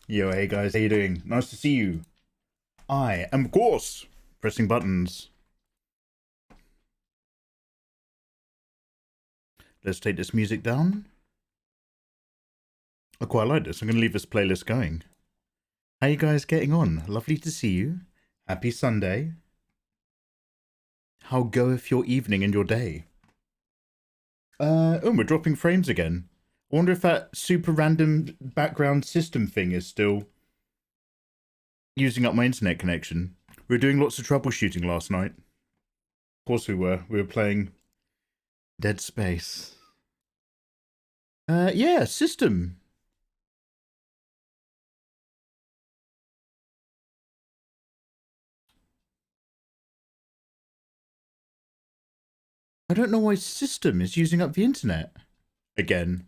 Yo, hey guys, how you doing? Nice to see you. I am, of course, pressing buttons. Let's take this music down. I quite like this. I'm going to leave this playlist going. How you guys getting on? Lovely to see you. Happy Sunday. How goeth your evening and your day? Oh, we're dropping frames again. I wonder if that super random background system thing is still using up my internet connection. We were doing lots of troubleshooting last night. Of course we were. We were playing Dead Space. Yeah, system. I don't know why system is using up the internet again.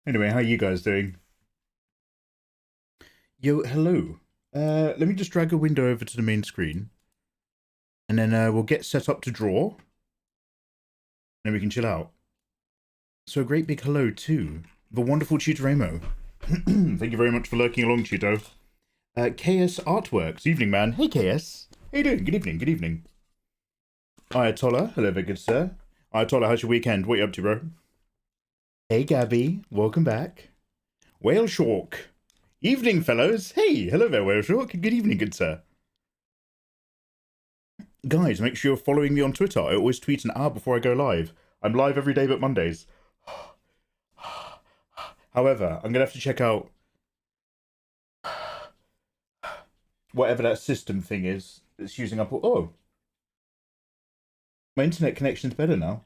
Anyway, how are you guys doing? Yo, hello. Let me just drag a window over to the main screen. And then we'll get set up to draw. And then we can chill out. So a great big hello to the wonderful Tutoremo. Thank you very much for lurking along, Tuto. KS Artworks. Evening, man. Hey, KS. How you doing? Good evening, good evening. Ayatollah. Hello there, good sir. Ayatollah, how's your weekend? What are you up to, bro? Hey, Gabby. Welcome back. Whale Shark. Evening, fellows. Hey, hello there, Whale Shark. Good evening, good sir. Guys, make sure you're following me on Twitter. I always tweet an hour before I go live. I'm live every day but Mondays. However, I'm going to have to check out whatever that system thing is that's using up... Oh. My internet connection's better now.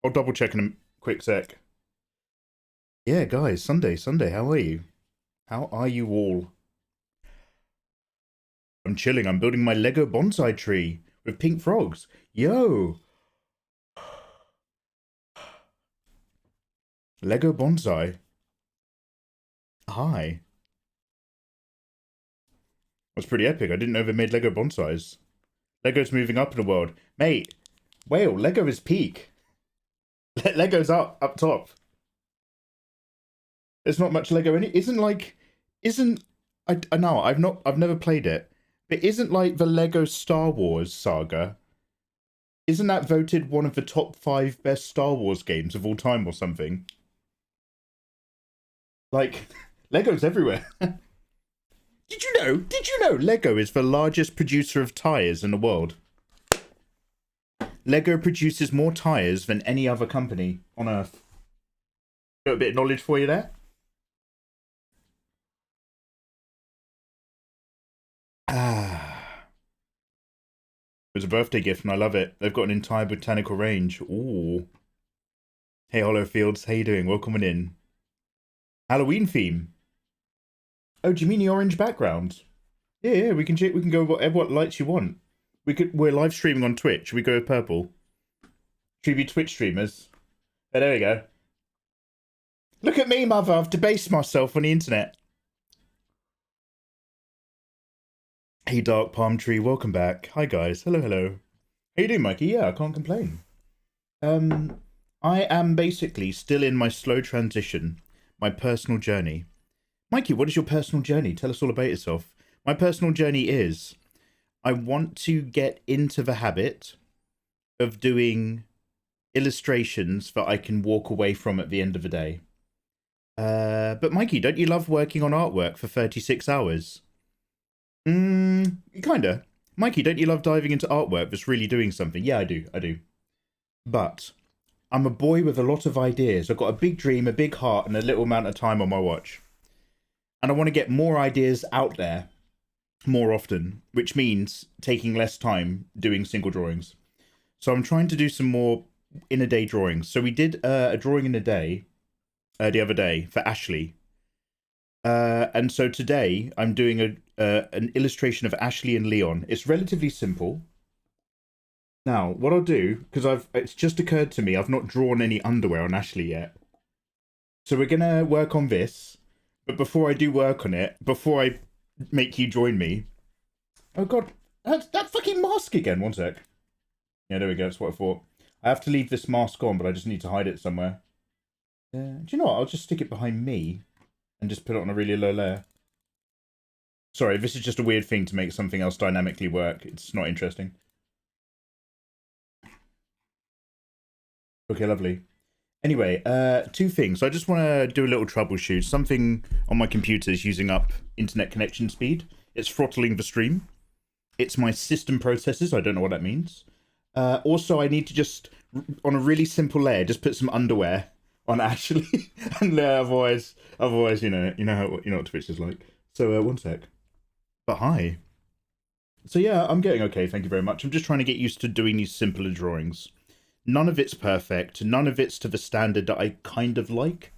I'll double check in a quick sec. Yeah, guys, Sunday, how are you? How are you all? I'm chilling. I'm building my Lego bonsai tree with pink frogs. Yo! Lego bonsai. Hi. That's pretty epic. I didn't know they made Lego bonsais. Lego's moving up in the world. Mate, whale, Lego is peak. Lego's up top. There's not much Lego in it. I know, I've never played it. But isn't like the Lego Star Wars saga, isn't that voted one of the top 5 best Star Wars games of all time or something? Like, Lego's everywhere. Did you know Lego is the largest producer of tyres in the world? Lego produces more tyres than any other company on Earth. Got a bit of knowledge for you there? It was a birthday gift and I love it. They've got an entire botanical range. Ooh. Hey, Hollowfields, how you doing? Welcome in. Halloween theme. Oh, do you mean the orange background? Yeah, we can go what lights you want. We're live streaming on Twitch. We go with purple. Should we be Twitch streamers? Oh, there we go. Look at me, mother. I've debased myself on the internet. Hey, Dark Palm Tree. Welcome back. Hi, guys. Hello. How you doing, Mikey? Yeah, I can't complain. I am basically still in my slow transition, my personal journey. Mikey, what is your personal journey? Tell us all about yourself. My personal journey is I want to get into the habit of doing illustrations that I can walk away from at the end of the day. But Mikey, don't you love working on artwork for 36 hours? Kinda. Mikey, don't you love diving into artwork that's really doing something? Yeah, I do. But I'm a boy with a lot of ideas. I've got a big dream, a big heart, and a little amount of time on my watch. And I want to get more ideas out there more often, which means taking less time doing single drawings. So I'm trying to do some more in-a-day drawings. So we did a drawing in a day the other day for Ashley. And so today I'm doing an illustration of Ashley and Leon. It's relatively simple. Now, what I'll do, because it's just occurred to me, I've not drawn any underwear on Ashley yet. So we're going to work on this. But before I do work on it, before I make you join me... Oh god, that fucking mask again, one sec. Yeah, there we go, that's what I thought. I have to leave this mask on, but I just need to hide it somewhere. Do you know what, I'll just stick it behind me. and just put it on a really low layer. Sorry, this is just a weird thing to make something else dynamically work. It's not interesting. Okay, lovely. Anyway, two things. I just want to do a little troubleshoot. Something on my computer is using up internet connection speed. It's throttling the stream. It's my system processes. I don't know what that means. Also, I need to just, on a really simple layer, just put some underwear on Ashley, and otherwise, you know what Twitch is like. So one sec. But hi. So yeah, I'm getting okay. Thank you very much. I'm just trying to get used to doing these simpler drawings. None of it's perfect. None of it's to the standard that I kind of like.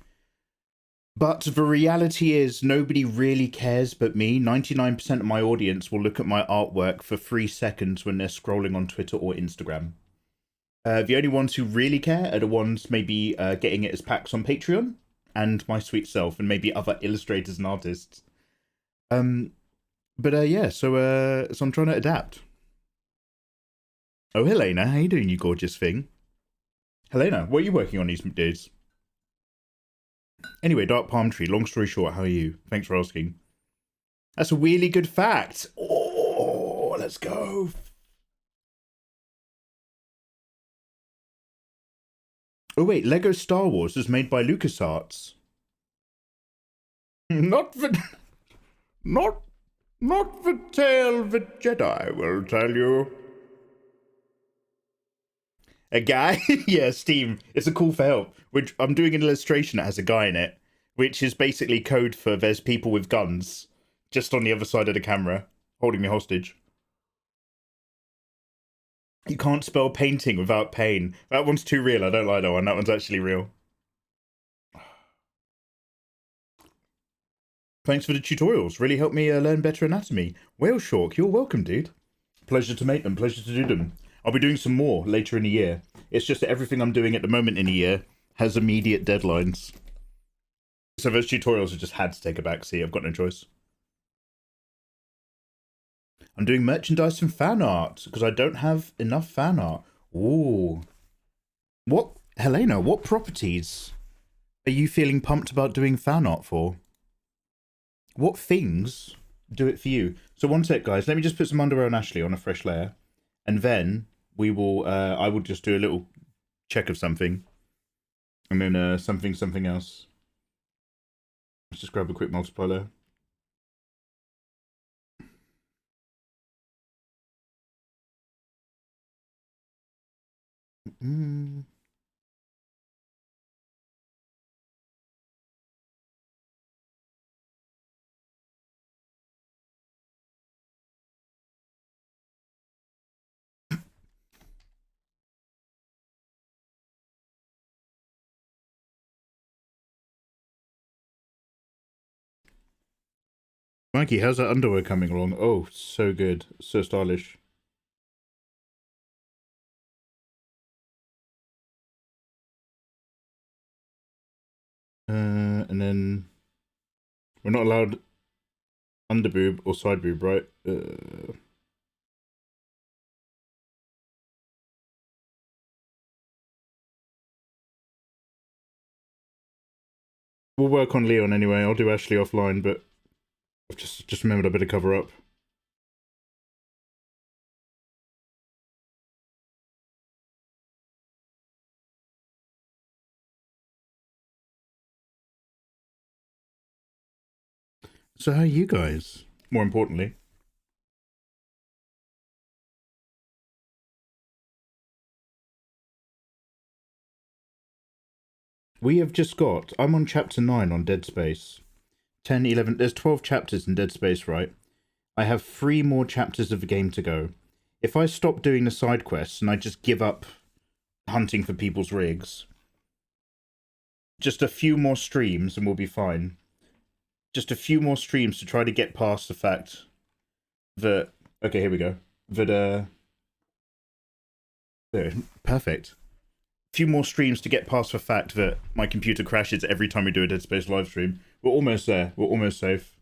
But the reality is nobody really cares but me. 99% of my audience will look at my artwork for 3 seconds when they're scrolling on Twitter or Instagram. The only ones who really care are the ones maybe getting it as packs on Patreon, and my sweet self, and maybe other illustrators and artists. Yeah, so I'm trying to adapt. Oh, Helena, how you doing, you gorgeous thing? Helena, what are you working on these days? Anyway, Dark Palm Tree, long story short, how are you? Thanks for asking. That's a really good fact. Oh, let's go. Oh wait, Lego Star Wars is made by LucasArts. Not the tale the Jedi will tell you. A guy? Yeah, Steam. It's a call for help. Which I'm doing an illustration that has a guy in it, which is basically code for there's people with guns just on the other side of the camera holding me hostage. You can't spell painting without pain. That one's too real. I don't like that one. That one's actually real. Thanks for the tutorials. Really helped me learn better anatomy. Whale Shark, you're welcome, dude. Pleasure to make them. Pleasure to do them. I'll be doing some more later in the year. It's just that everything I'm doing at the moment in the year has immediate deadlines. So those tutorials have just had to take a backseat. I've got no choice. I'm doing merchandise and fan art because I don't have enough fan art. Ooh. What, Helena, what properties are you feeling pumped about doing fan art for? What things do it for you? So one sec, guys. Let me just put some underwear on Ashley on a fresh layer. And then we will, I will just do a little check of something. And then something else. Let's just grab a quick multiplier. Mikey, how's that underwear coming along? Oh, so good. So stylish. And then we're not allowed under boob or side boob, right? We'll work on Leon anyway. I'll do Ashley offline, but I've just remembered I better cover up. So how are you guys? More importantly. We have just got, I'm on chapter 9 on Dead Space. 10, 11, there's 12 chapters in Dead Space, right? I have 3 more chapters of the game to go. If I stop doing the side quests and I just give up hunting for people's rigs, just a few more streams and we'll be fine. Just a few more streams to try to get past the fact that, okay, here we go. That, there, perfect. A few more streams to get past the fact that my computer crashes every time we do a Dead Space live stream. We're almost there. We're almost safe.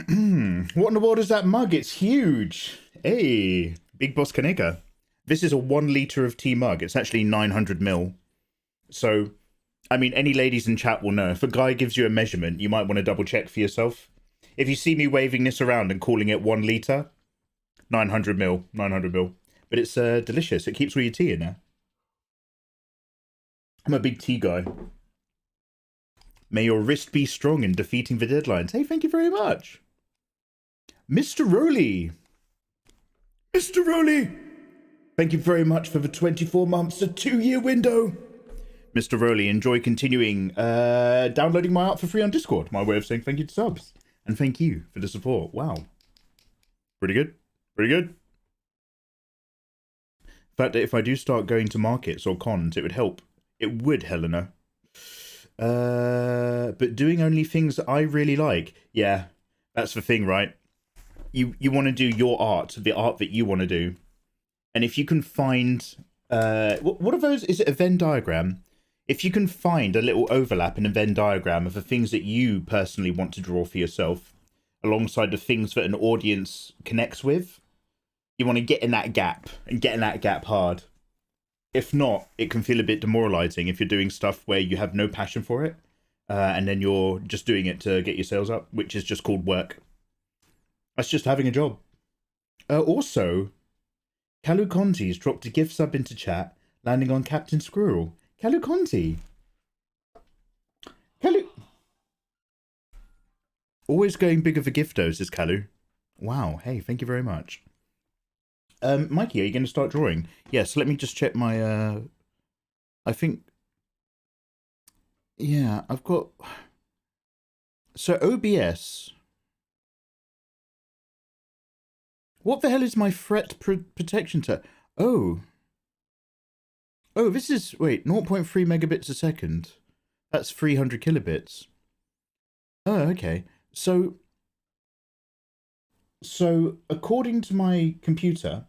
What in the world is that mug? It's huge. Hey, Big Boss Kaneka. This is a 1 liter of tea mug. It's actually 900 ml. So I mean, any ladies in chat will know. If a guy gives you a measurement, you might want to double check for yourself. If you see me waving this around and calling it 1 litre, 900 mil, 900 mil. But it's delicious. It keeps all your tea in there. I'm a big tea guy. May your wrist be strong in defeating the deadlines. Hey, thank you very much. Mr. Rowley. Mr. Rowley. Thank you very much for the 24 months, a 2-year window. Mr. Rowley, enjoy continuing downloading my art for free on Discord. My way of saying thank you to subs. And thank you for the support. Wow. Pretty good. Pretty good. The fact that if I do start going to markets or cons, it would help. It would, Helena. But doing only things that I really like. Yeah, that's the thing, right? You want to do your art, the art that you want to do. And if you can find... what are those? Is it a Venn diagram? If you can find a little overlap in a Venn diagram of the things that you personally want to draw for yourself, alongside the things that an audience connects with, you want to get in that gap, and get in that gap hard. If not, it can feel a bit demoralizing if you're doing stuff where you have no passion for it, and then you're just doing it to get your sales up, which is just called work. That's just having a job. Also, Kalu Conti's dropped a gift sub into chat, landing on Captain Squirrel. Kalu Conti. Kalu. Always going bigger for giftos, is Kalu. Wow. Hey, thank you very much. Mikey, are you going to start drawing? Yes, let me just check my, I think, yeah, I've got, so OBS, what the hell is my fret protection to? Oh, this is, wait, 0.3 megabits a second. That's 300 kilobits. Oh, okay. So according to my computer,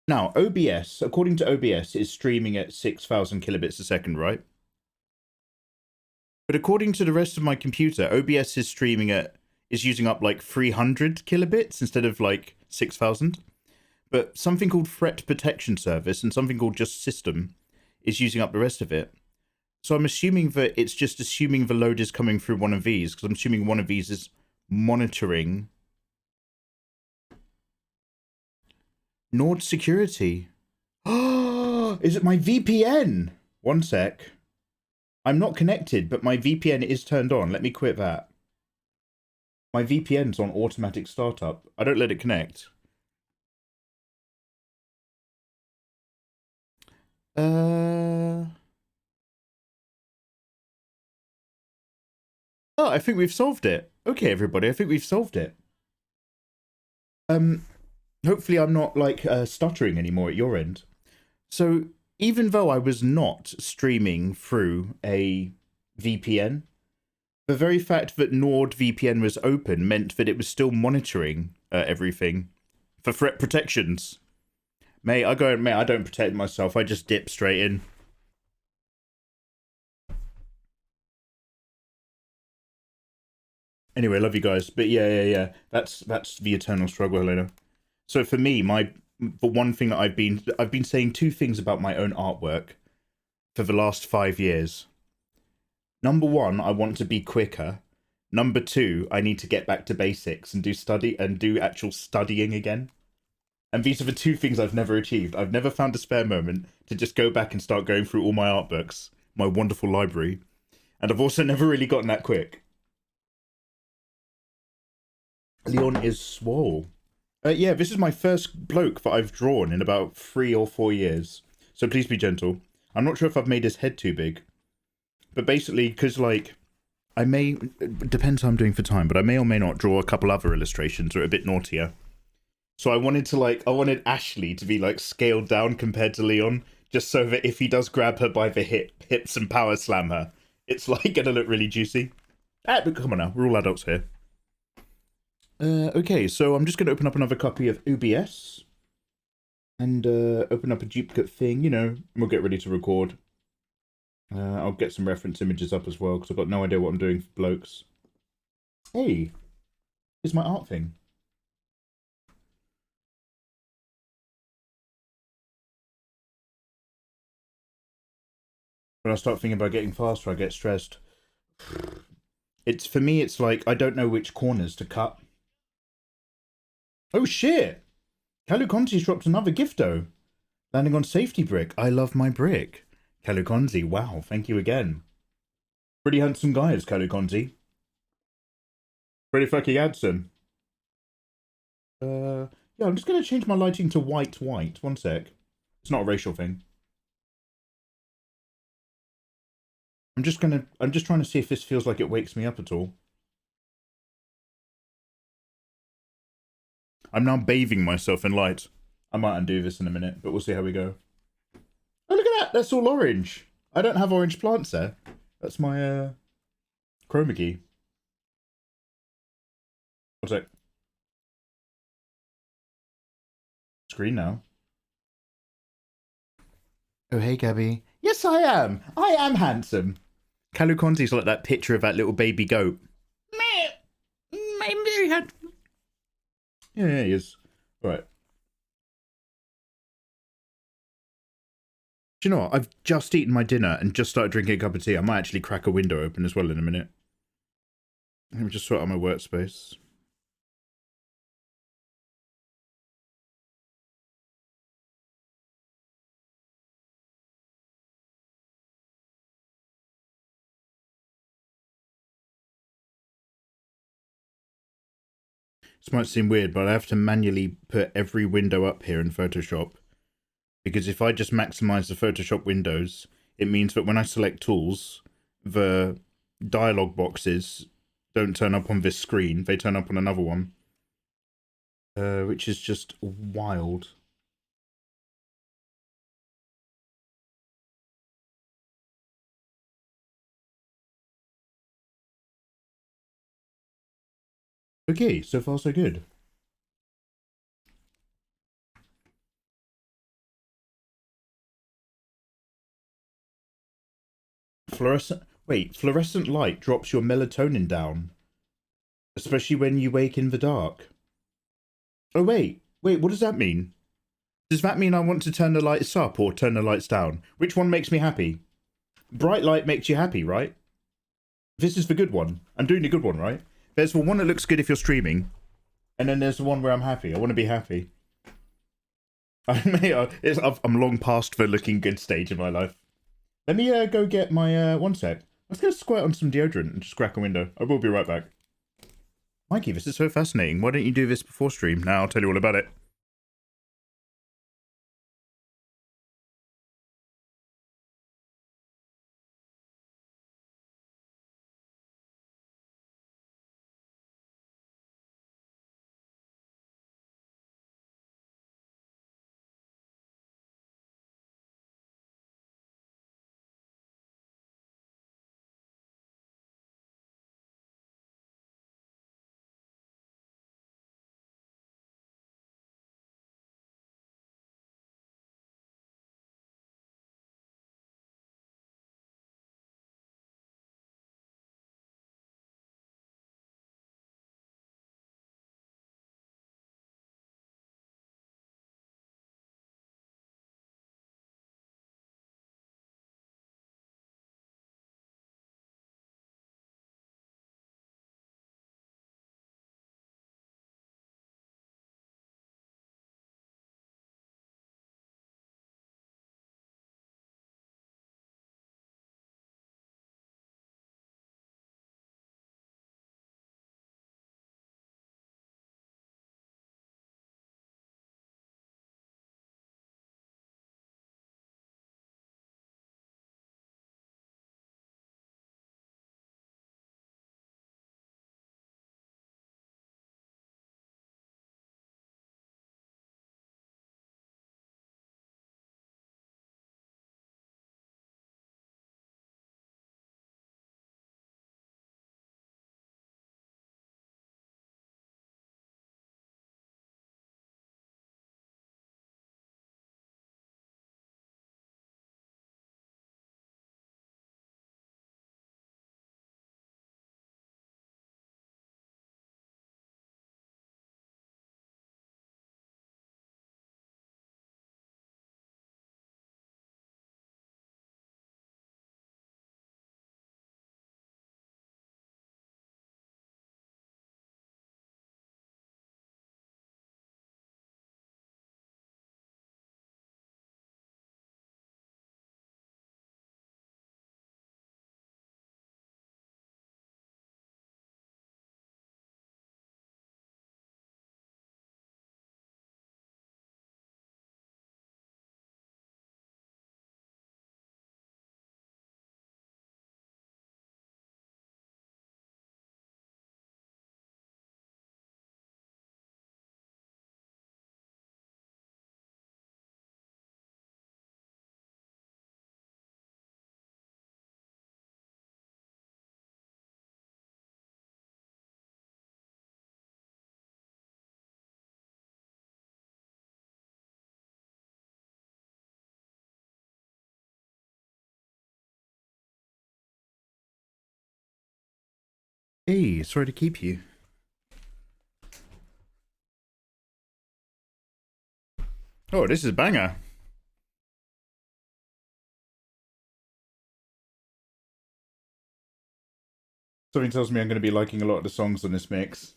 now OBS, according to OBS, is streaming at 6,000 kilobits a second, right? But according to the rest of my computer, OBS is streaming at, is using up like 300 kilobits instead of like 6,000. But something called Fret Protection Service and something called Just System is using up the rest of it. So I'm assuming that it's just assuming the load is coming through one of these, because I'm assuming one of these is monitoring Nord security. Oh, is it my VPN? One sec. I'm not connected, but my VPN is turned on. Let me quit that. My VPN's on automatic startup. I don't let it connect. Oh, I think we've solved it. Okay, everybody, I think we've solved it. Hopefully I'm not like stuttering anymore at your end. So even though I was not streaming through a VPN, the very fact that NordVPN was open meant that it was still monitoring everything for threat protections. Mate, I don't protect myself. I just dip straight in. Anyway, love you guys. But yeah. That's the eternal struggle, Helena. So for me, the one thing that I've been saying two things about my own artwork for the last 5 years. Number one, I want to be quicker. Number two, I need to get back to basics and do actual studying again. And these are the two things I've never achieved. I've never found a spare moment to just go back and start going through all my art books, my wonderful library. And I've also never really gotten that quick. Leon is swole. Yeah, this is my first bloke that I've drawn in about 3 or 4 years. So please be gentle. I'm not sure if I've made his head too big. But basically, because, like, it depends how I'm doing for time, but I may or may not draw a couple other illustrations that are a bit naughtier. So I wanted Ashley to be, like, scaled down compared to Leon, just so that if he does grab her by the hips and power slam her, it's, like, gonna look really juicy. But come on now, we're all adults here. Okay, so I'm just going to open up another copy of OBS and open up a duplicate thing, you know, and we'll get ready to record. I'll get some reference images up as well, because I've got no idea what I'm doing for blokes. Hey, here's my art thing. When I start thinking about getting faster, I get stressed. It's for me, it's like I don't know which corners to cut. Oh shit! Kalukonzi's dropped another gifto. Landing on safety brick. I love my brick. Kalukonzi, wow, thank you again. Pretty handsome guy is Kalukonzi. Pretty fucking handsome. Yeah, I'm just gonna change my lighting to white. One sec. It's not a racial thing. I'm just trying to see if this feels like it wakes me up at all. I'm now bathing myself in light. I might undo this in a minute, but we'll see how we go. Oh, look at that! That's all orange. I don't have orange plants there. That's my, chroma key. What's it? Screen now. Oh, hey, Gabby. Yes, I am. I am handsome. Kalukonzi's like that picture of that little baby goat. I'm very handsome. Yeah, he is. All right. Do you know what? I've just eaten my dinner and just started drinking a cup of tea. I might actually crack a window open as well in a minute. Let me just sort out my workspace. This might seem weird, but I have to manually put every window up here in Photoshop. Because if I just maximize the Photoshop windows, it means that when I select tools, the dialog boxes don't turn up on this screen. They turn up on another one. Which is just wild. Okay, so far so good. Fluorescent light drops your melatonin down. Especially when you wake in the dark. Oh, wait, what does that mean? Does that mean I want to turn the lights up or turn the lights down? Which one makes me happy? Bright light makes you happy, right? This is the good one. I'm doing the good one, right? There's the one that looks good if you're streaming. And then there's the one where I'm happy. I want to be happy. I'm long past the looking good stage in my life. Let me go get my, one sec. Let's go squirt on some deodorant and just crack a window. I will be right back. Mikey, this is so fascinating. Why don't you do this before stream? Now I'll tell you all about it. Hey, sorry to keep you. Oh, this is a banger. Something tells me I'm going to be liking a lot of the songs on this mix.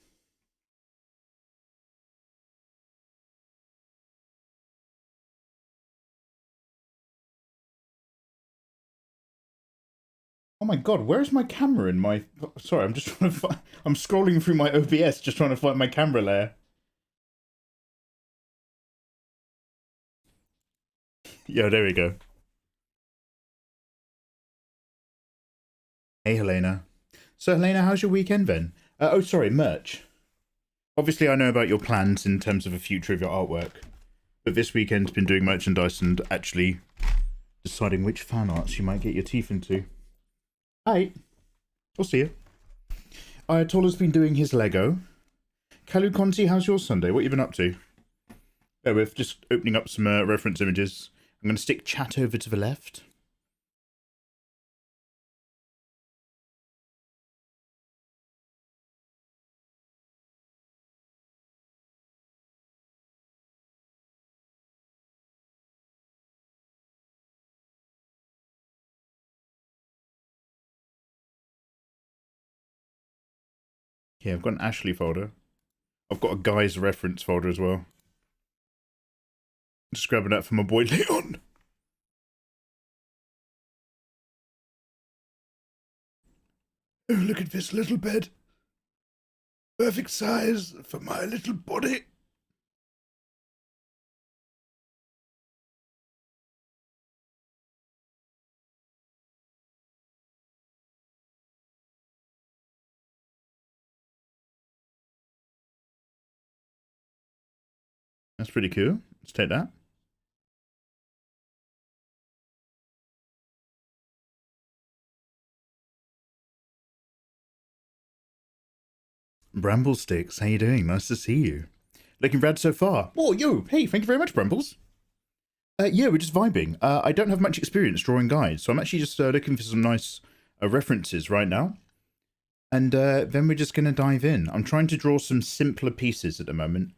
Oh my god, where's my camera in my... Sorry, I'm just trying to find... I'm scrolling through my OBS just trying to find my camera layer. Yeah, there we go. Hey, Helena. So, Helena, how's your weekend then? Oh, sorry, merch. Obviously, I know about your plans in terms of the future of your artwork. But this weekend's been doing merchandise and actually deciding which fan arts you might get your teeth into. Hi. We'll see you. Ayatollah's been doing his Lego. Kalu Conti, how's your Sunday? What have you been up to? There, we're just opening up some reference images. I'm going to stick chat over to the left. Yeah, I've got an Ashley folder. I've got a guy's reference folder as well. Just grabbing that for my boy Leon. Oh, look at this little bed. Perfect size for my little body. That's pretty cool. Let's take that. Bramble Sticks, how you doing? Nice to see you. Looking rad so far. Oh, yo, hey, thank you very much, Brambles. Yeah, we're just vibing. I don't have much experience drawing guides, so I'm actually just looking for some nice references right now. And then we're just going to dive in. I'm trying to draw some simpler pieces at the moment,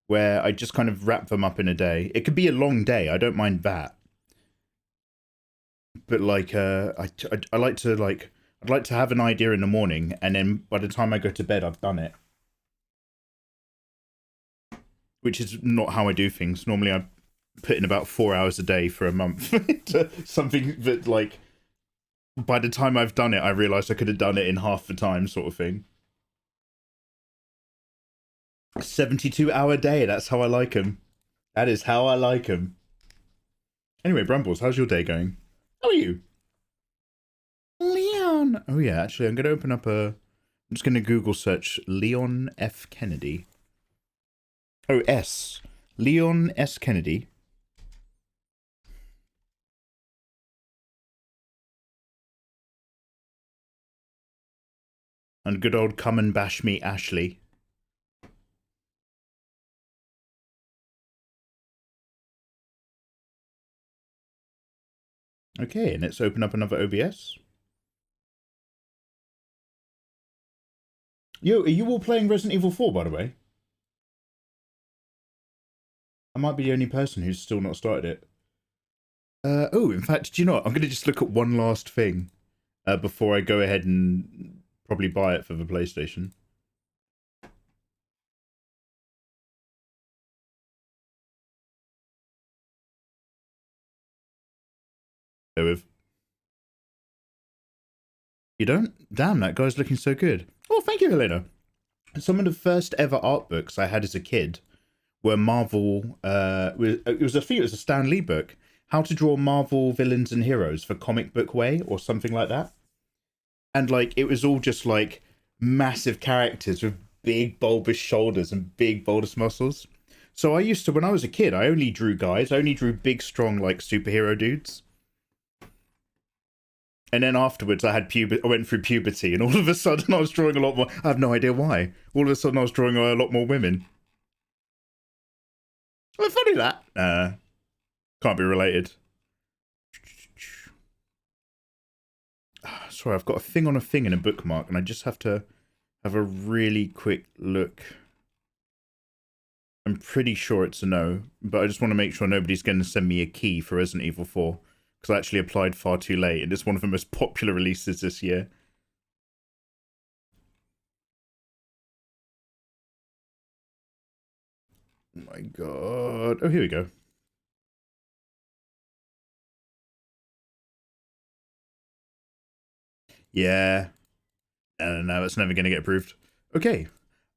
where I just kind of wrap them up in a day. It could be a long day, I don't mind that. But like, I like to like... I'd like to have an idea in the morning, and then by the time I go to bed, I've done it. Which is not how I do things. Normally I put in about 4 hours a day for a month into something that, like, by the time I've done it, I realise I could have done it in half the time, sort of thing. 72-hour day, that's how I like them. That is how I like them. Anyway, Brambles, how's your day going? How are you? Leon! Oh yeah, actually, I'm going to open up a... I'm just going to Google search Leon F. Kennedy. Oh, S. Leon S. Kennedy. And good old come and bash me, Ashley. Okay, and let's open up another OBS. Yo, are you all playing Resident Evil 4, by the way? I might be the only person who's still not started it. Oh, in fact, do you know what? I'm going to just look at one last thing before I go ahead and probably buy it for the PlayStation. With. You don't? Damn, that guy's looking so good. Oh, thank you, Helena. Some of the first ever art books I had as a kid were Marvel. It was a Stan Lee book. How to draw Marvel villains and heroes for Comic Book Way or something like that. And like it was all just like massive characters with big bulbous shoulders and big bulbous muscles. So I used to, when I was a kid, I only drew guys. I only drew big, strong, like superhero dudes. And then afterwards, I went through puberty, and all of a sudden, I was drawing a lot more. I have no idea why. All of a sudden, I was drawing a lot more women. Well, funny that. Can't be related. Sorry, I've got a thing on a thing in a bookmark, and I just have to have a really quick look. I'm pretty sure it's a no, but I just want to make sure nobody's going to send me a key for Resident Evil 4, because I actually applied far too late, and it's one of the most popular releases this year. Oh my god. Oh, here we go. Yeah. No, that's never going to get approved. Okay.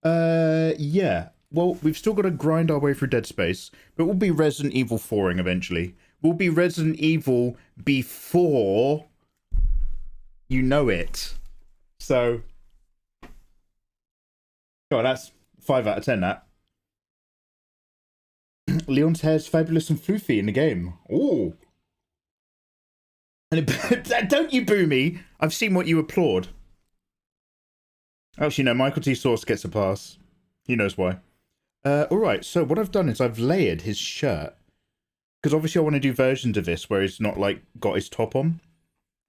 Yeah. Well, we've still got to grind our way through Dead Space, but we'll be Resident Evil 4ing eventually. We'll be Resident Evil before you know it. So, oh, that's 5 out of 10, that. Leon's hair's fabulous and floofy in the game. Ooh. And don't you boo me. I've seen what you applaud. Actually, no, Michael T. Source gets a pass. He knows why. Alright, so what I've done is I've layered his shirt. Because obviously I want to do versions of this where he's not, like, got his top on.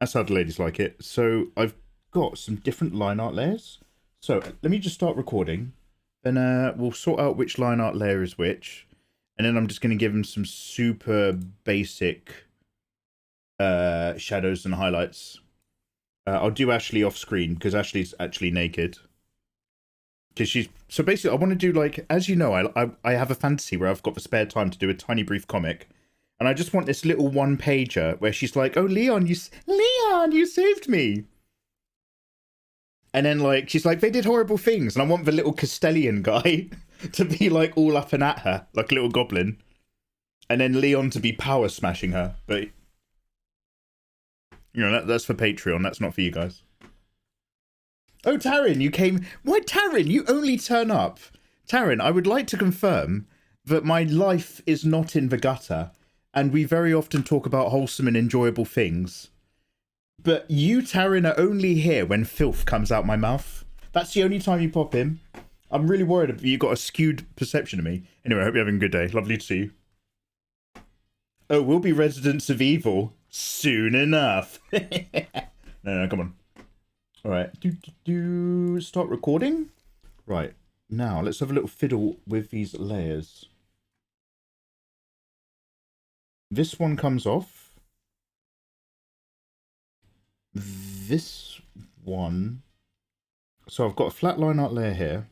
That's how the ladies like it. So I've got some different line art layers. So let me just start recording. Then we'll sort out which line art layer is which. And then I'm just going to give him some super basic shadows and highlights. I'll do Ashley off screen because Ashley's actually naked. Because she's so basically, I want to do, like, as you know, I have a fantasy where I've got the spare time to do a tiny brief comic, and I just want this little one pager where she's like, "Oh, Leon, you saved me," and then, like, she's like, "They did horrible things," and I want the little Castellian guy to be, like, all up and at her like a little goblin, and then Leon to be power smashing her. But you know, that's for Patreon. That's not for you guys. Oh, Taryn, you came... Why, Taryn? You only turn up. Taryn, I would like to confirm that my life is not in the gutter, and we very often talk about wholesome and enjoyable things. But you, Taryn, are only here when filth comes out my mouth. That's the only time you pop in. I'm really worried that you've got a skewed perception of me. Anyway, I hope you're having a good day. Lovely to see you. Oh, we'll be residents of evil soon enough. No, come on. All right, start recording. Right, now let's have a little fiddle with these layers. This one comes off. This one. So I've got a flat line art layer here.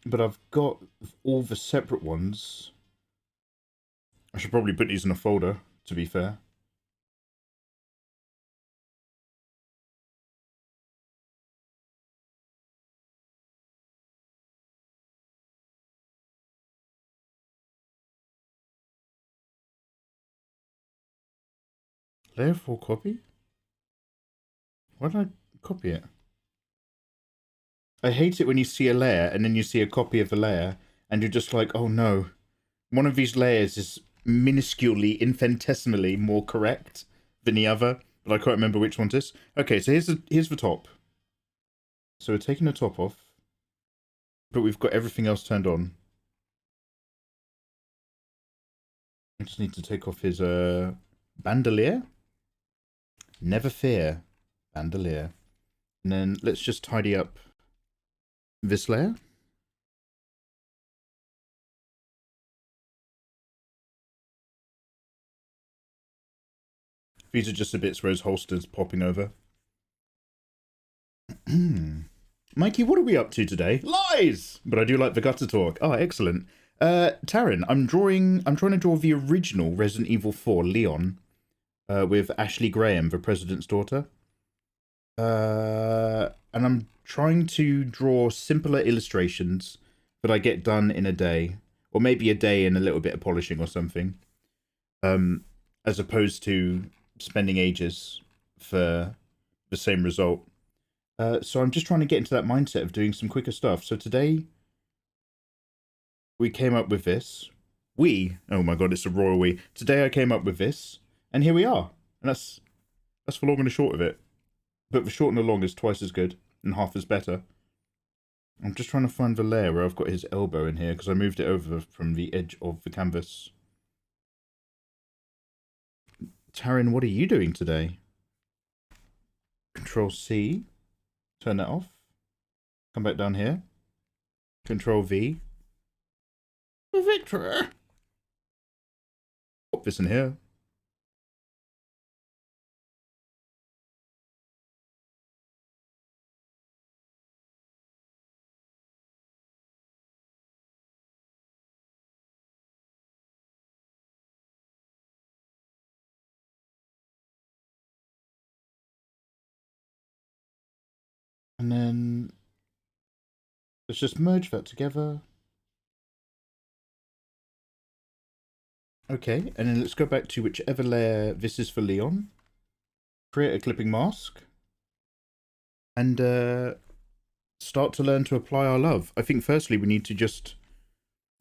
But I've got all the separate ones. I should probably put these in a folder, to be fair. Layer 4 copy? Why did I copy it? I hate it when you see a layer and then you see a copy of the layer and you're just like, oh no. One of these layers is minusculely, infinitesimally more correct than the other, but I can't remember which one it is. Okay, so here's the top. So we're taking the top off, but we've got everything else turned on. I just need to take off his bandolier. Never fear, bandolier. And then let's just tidy up this layer. These are just the bits where his holster's popping over. Mikey, what are we up to today? Lies! But I do like the gutter talk. Oh, excellent. Taryn, I'm trying to draw the original Resident Evil 4 Leon with Ashley Graham, the president's daughter. And I'm trying to draw simpler illustrations that I get done in a day. Or maybe a day and a little bit of polishing or something. As opposed to spending ages for the same result. So I'm just trying to get into that mindset of doing some quicker stuff. So today, we came up with this. Oh my god, it's a royal we. Today I came up with this, and here we are. And that's the long and the short of it. But the short and the long is twice as good, and half as better. I'm just trying to find the layer where I've got his elbow in here, because I moved it over from the edge of the canvas. Taryn, what are you doing today? Control C. Turn that off. Come back down here. Control V. Victor. Pop this in here. And then let's just merge that together. Okay, and then let's go back to whichever layer this is for Leon. Create a clipping mask. And start to learn to apply our love. I think firstly we need to just...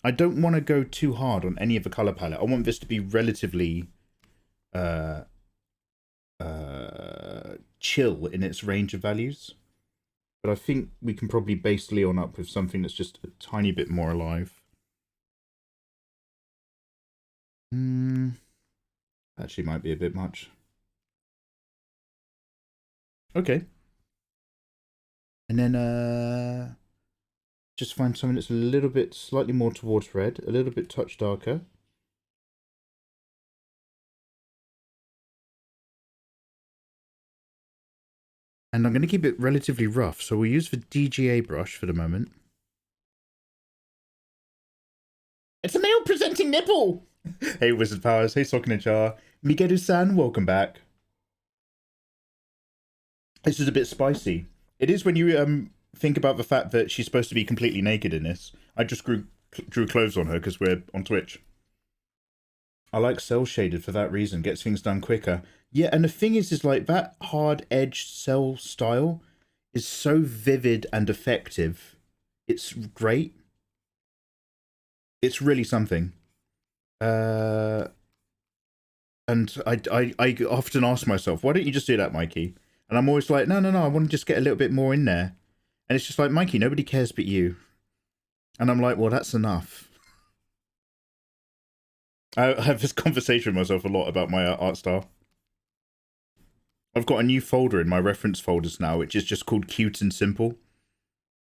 I don't want to go too hard on any of the colour palette. I want this to be relatively chill in its range of values. But I think we can probably base Leon up with something that's just a tiny bit more alive. Actually might be a bit much. Okay. And then just find something that's a little bit slightly more towards red, a little bit touch darker. And I'm going to keep it relatively rough, so we'll use the DGA brush for the moment. It's a male presenting nipple! Hey Wizard Powers, hey Sokin-chan, Migeru-san, welcome back. This is a bit spicy. It is when you think about the fact that she's supposed to be completely naked in this. I just drew clothes on her because we're on Twitch. I like cell shaded for that reason, gets things done quicker. Yeah, and the thing is like that hard edged cell style is so vivid and effective. It's great. It's really something. And I often ask myself, why don't you just do that, Mikey? And I'm always like, no, I want to just get a little bit more in there. And it's just like, Mikey, nobody cares but you. And I'm like, well, that's enough. I have this conversation with myself a lot about my art style. I've got a new folder in my reference folders now, which is just called Cute and Simple,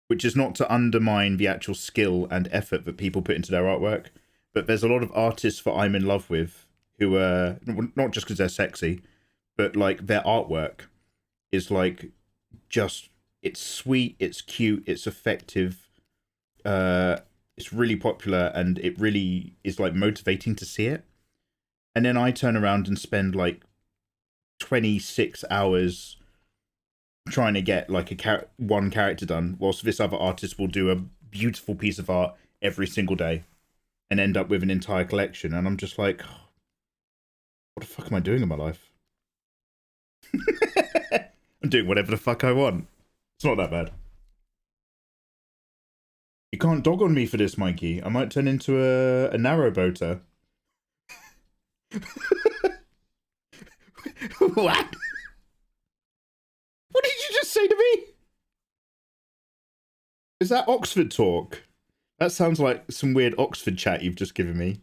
which is not to undermine the actual skill and effort that people put into their artwork. But there's a lot of artists that I'm in love with who are, not just because they're sexy, but like their artwork is like just, it's sweet, it's cute, it's effective, it's really popular, and it really is like motivating to see it. And then I turn around and spend like 26 hours trying to get like one character done, whilst this other artist will do a beautiful piece of art every single day and end up with an entire collection. And I'm just like, oh, what the fuck am I doing in my life? I'm doing whatever the fuck I want. It's not that bad. You can't dog on me for this, Mikey. I might turn into a narrowboater. What? What did you just say to me? Is that Oxford talk? That sounds like some weird Oxford chat you've just given me.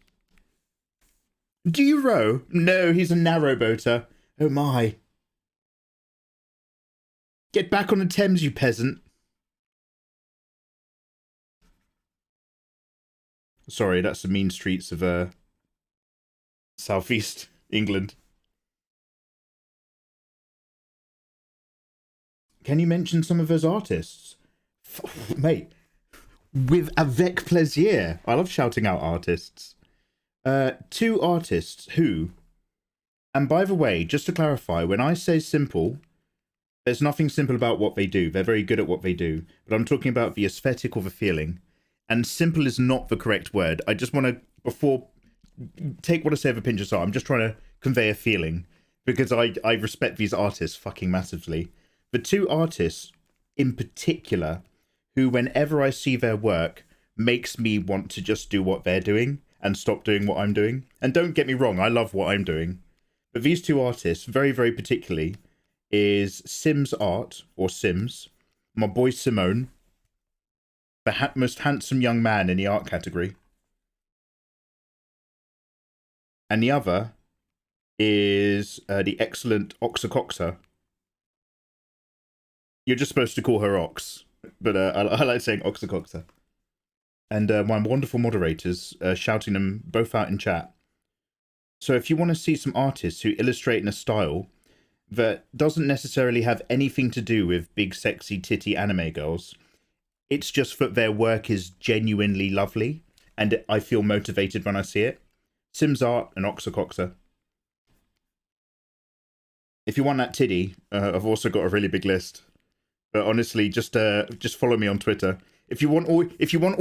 Do you row? No, he's a narrowboater. Oh my. Get back on the Thames, you peasant. Sorry, that's the mean streets of southeast England. Can you mention some of those artists? Mate, with avec plaisir. I love shouting out artists. Two artists who, and by the way, just to clarify, when I say simple, there's nothing simple about what they do. They're very good at what they do. But I'm talking about the aesthetic or the feeling. And simple is not the correct word. I just want to, before, take what I say with a pinch of salt. I'm just trying to convey a feeling. Because I respect these artists fucking massively. The two artists in particular, who whenever I see their work, makes me want to just do what they're doing and stop doing what I'm doing. And don't get me wrong, I love what I'm doing. But these two artists, very, very particularly, is Sims Art, or Sims, my boy Simone, the most handsome young man in the art category. And the other is the excellent Oxacoxa. You're just supposed to call her Ox, but I like saying Oxacoxa. And my wonderful moderators shouting them both out in chat. So if you want to see some artists who illustrate in a style that doesn't necessarily have anything to do with big, sexy, titty anime girls, it's just that their work is genuinely lovely, and I feel motivated when I see it. Sims Art and Oxacoxa. If you want that titty, I've also got a really big list. But honestly, just follow me on Twitter. If you want all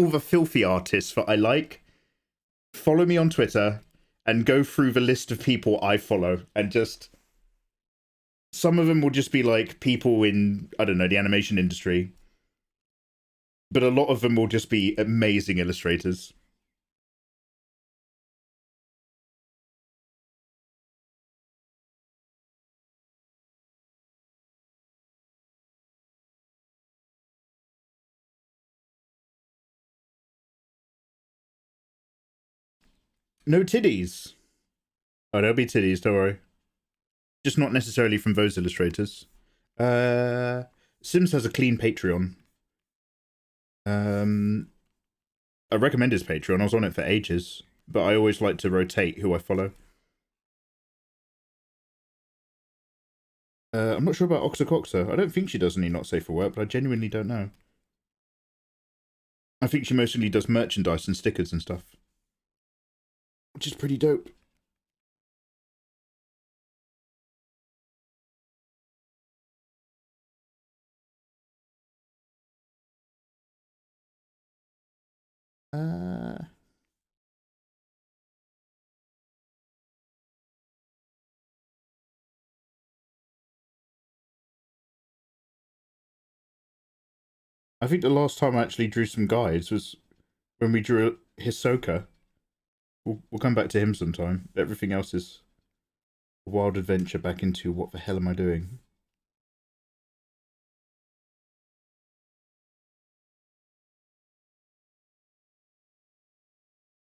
the filthy artists that I like, follow me on Twitter and go through the list of people I follow, and just some of them will just be like people in, I don't know, the animation industry. But a lot of them will just be amazing illustrators. No titties. Oh, there'll be titties, don't worry. Just not necessarily from those illustrators. Sims has a clean Patreon. I recommend his Patreon. I was on it for ages, but I always like to rotate who I follow. I'm not sure about Oxacoxa. I don't think she does any not safe for work, but I genuinely don't know. I think she mostly does merchandise and stickers and stuff, which is pretty dope. I think the last time I actually drew some guides was when we drew Hisoka. We'll come back to him sometime. Everything else is a wild adventure back into what the hell am I doing?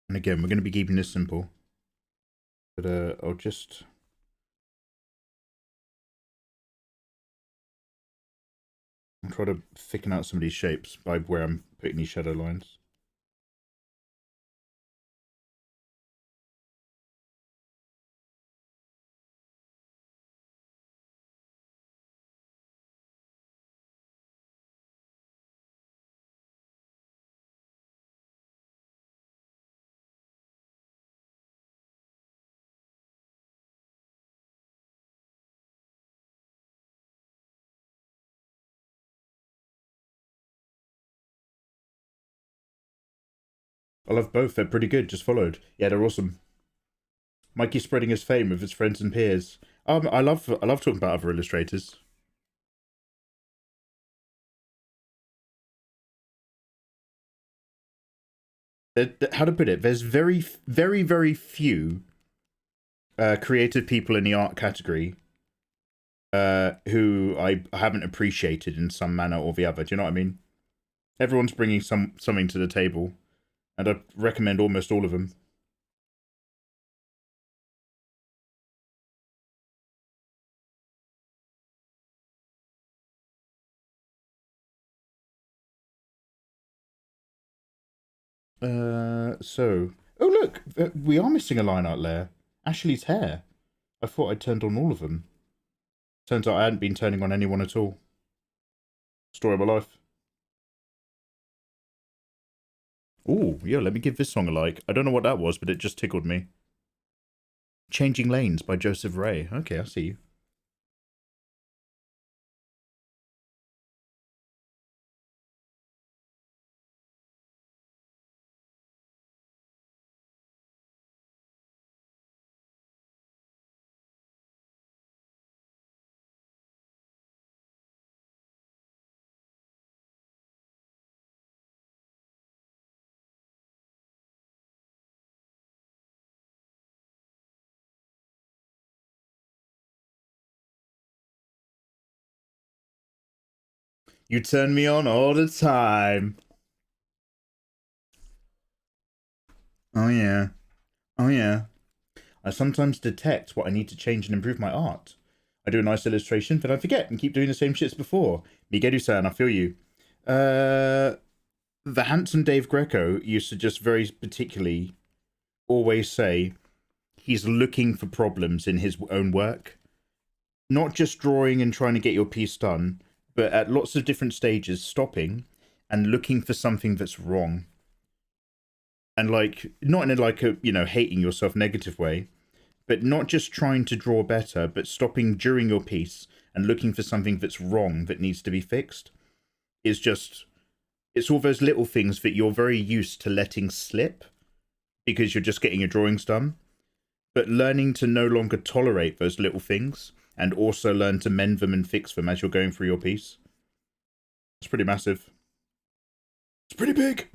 And again, we're going to be keeping this simple. But I'll just... I'll try to thicken out some of these shapes by where I'm putting these shadow lines. I love both. They're pretty good. Just followed. Yeah, they're awesome. Mikey's spreading his fame with his friends and peers. I love talking about other illustrators. How to put it? There's very few creative people in the art category who I haven't appreciated in some manner or the other. Do you know what I mean? Everyone's bringing something to the table, and I recommend almost all of them. Oh look, we are missing a line art layer. Ashley's hair. I thought I'd turned on all of them. Turns out I hadn't been turning on anyone at all. Story of my life. Ooh, yeah, let me give this song a like. I don't know what that was, but it just tickled me. Changing Lanes by Joseph Ray. Okay, I see you. You turn me on all the time. Oh yeah. Oh yeah. I sometimes detect what I need to change and improve my art. I do a nice illustration, then I forget and keep doing the same shit as before. Migeru-san, I feel you. The handsome Dave Greco used to just very particularly always say he's looking for problems in his own work. Not just drawing and trying to get your piece done, but at lots of different stages, stopping and looking for something that's wrong. And like, not in like a, you know, hating yourself negative way, but not just trying to draw better, but stopping during your piece and looking for something that's wrong that needs to be fixed. Is just, it's all those little things that you're very used to letting slip because you're just getting your drawings done. But learning to no longer tolerate those little things and also learn to mend them and fix them as you're going through your piece. It's pretty massive. It's pretty big.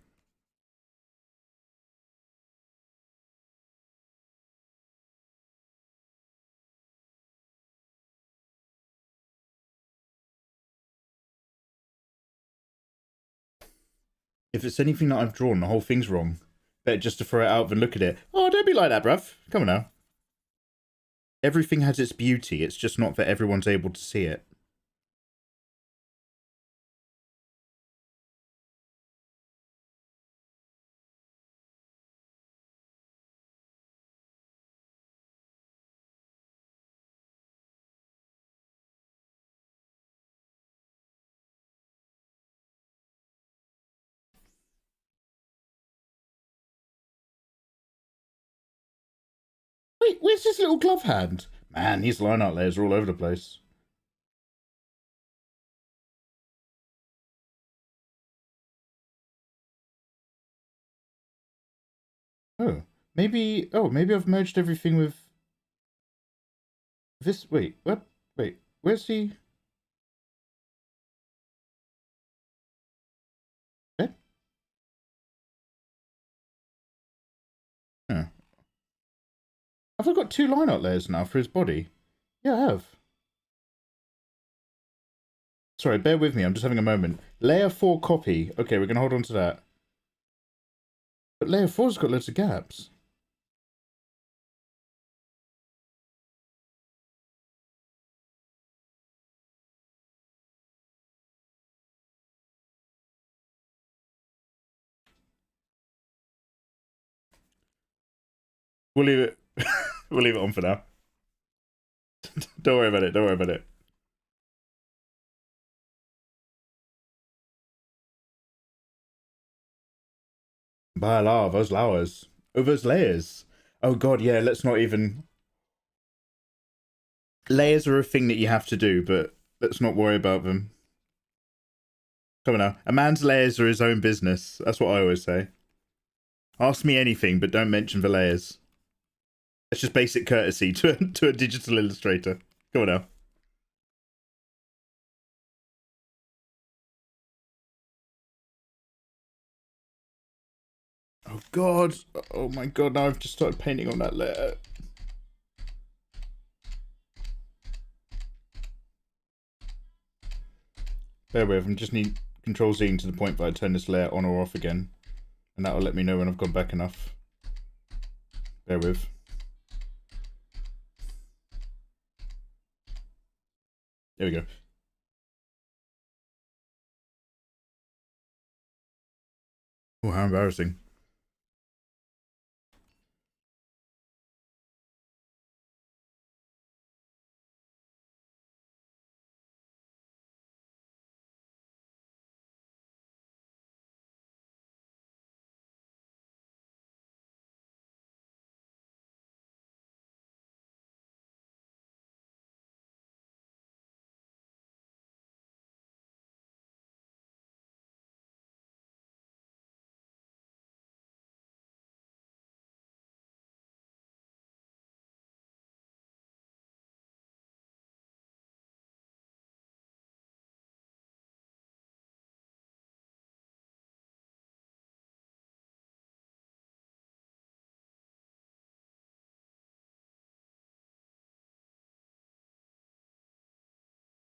If it's anything that I've drawn, the whole thing's wrong. Better just to throw it out and look at it. Oh, don't be like that, bruv. Come on now. Everything has its beauty. It's just not that everyone's able to see it. Wait, where's this little glove hand? Man, these line art layers are all over the place. Oh, maybe I've merged everything with this. Wait, what? Wait, where's the... Eh? Huh. Have I got two line art layers now for his body? Yeah, I have. Sorry, bear with me. I'm just having a moment. Layer 4 copy. Okay, we're going to hold on to that. But layer 4's got loads of gaps. We'll leave it. We'll leave it on for now. Don't worry about it. Don't worry about it. By la, those layers. Oh, those layers. Oh god, yeah, let's not even... Layers are a thing that you have to do, but let's not worry about them. Come on now. A man's layers are his own business. That's what I always say. Ask me anything, but don't mention the layers. It's just basic courtesy to a digital illustrator. Come on now. Oh god. Oh my god, now I've just started painting on that layer. Bear with, I just need Control Z to the point that I turn this layer on or off again. And that'll let me know when I've gone back enough. Bear with. There we go. Oh, how embarrassing.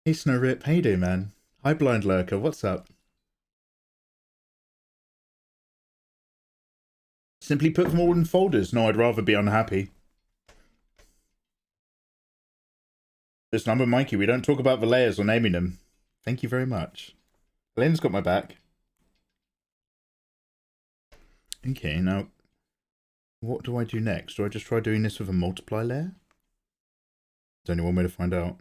Hey Snow Rip, how you doing, man? Hi Blind Lurker, what's up? Simply put them all in folders. No, I'd rather be unhappy. Listen, I'm with Mikey. We don't talk about the layers or naming them. Thank you very much. Elena's got my back. Okay, now, what do I do next? Do I just try doing this with a multiply layer? There's only one way to find out.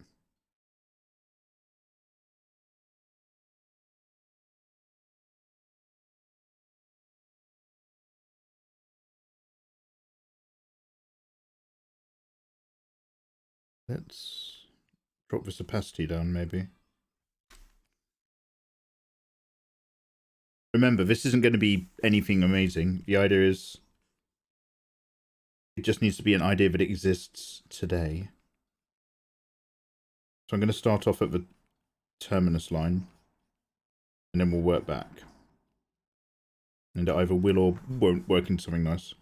Let's drop this opacity down, maybe. Remember, this isn't going to be anything amazing. The idea is, it just needs to be an idea that exists today. So I'm going to start off at the terminus line, and then we'll work back. And it either will or won't work into something nice.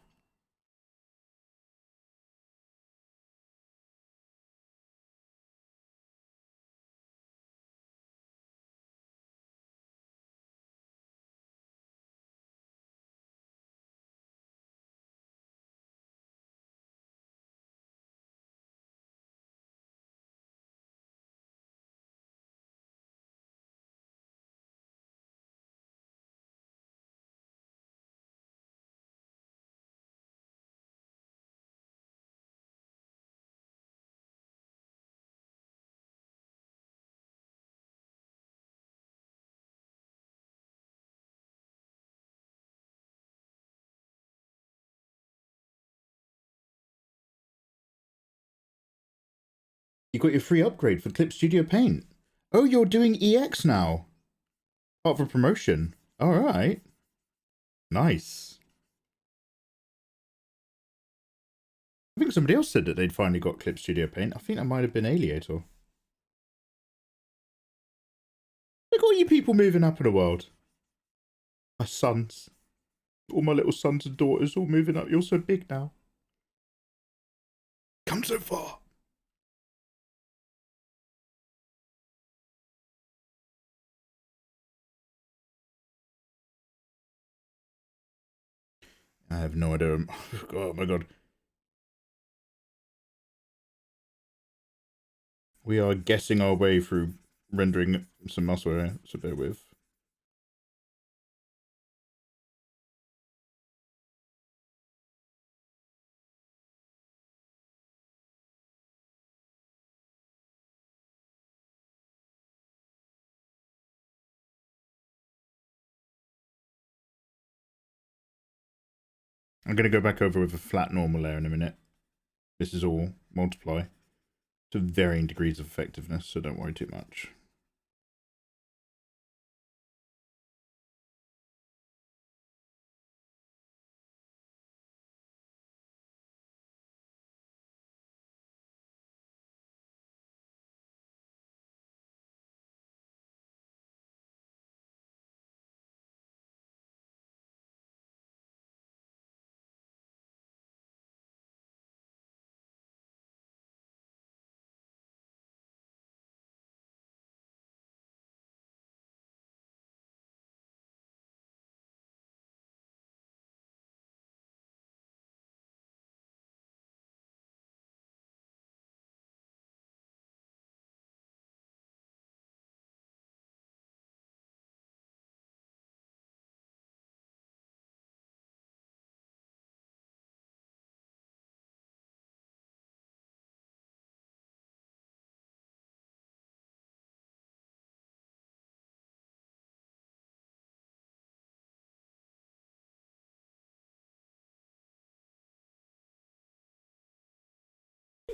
You got your free upgrade for Clip Studio Paint. Oh, you're doing EX now. Part of a promotion. Alright. Nice. I think somebody else said that they'd finally got Clip Studio Paint. I think that might have been Aliator. Look at all you people moving up in the world. My sons. All my little sons and daughters all moving up. You're so big now. Come so far. I have no idea. Oh my god. We are guessing our way through rendering some muscle here, so bear with. I'm going to go back over with a flat normal layer in a minute. This is all multiply to varying degrees of effectiveness, so don't worry too much.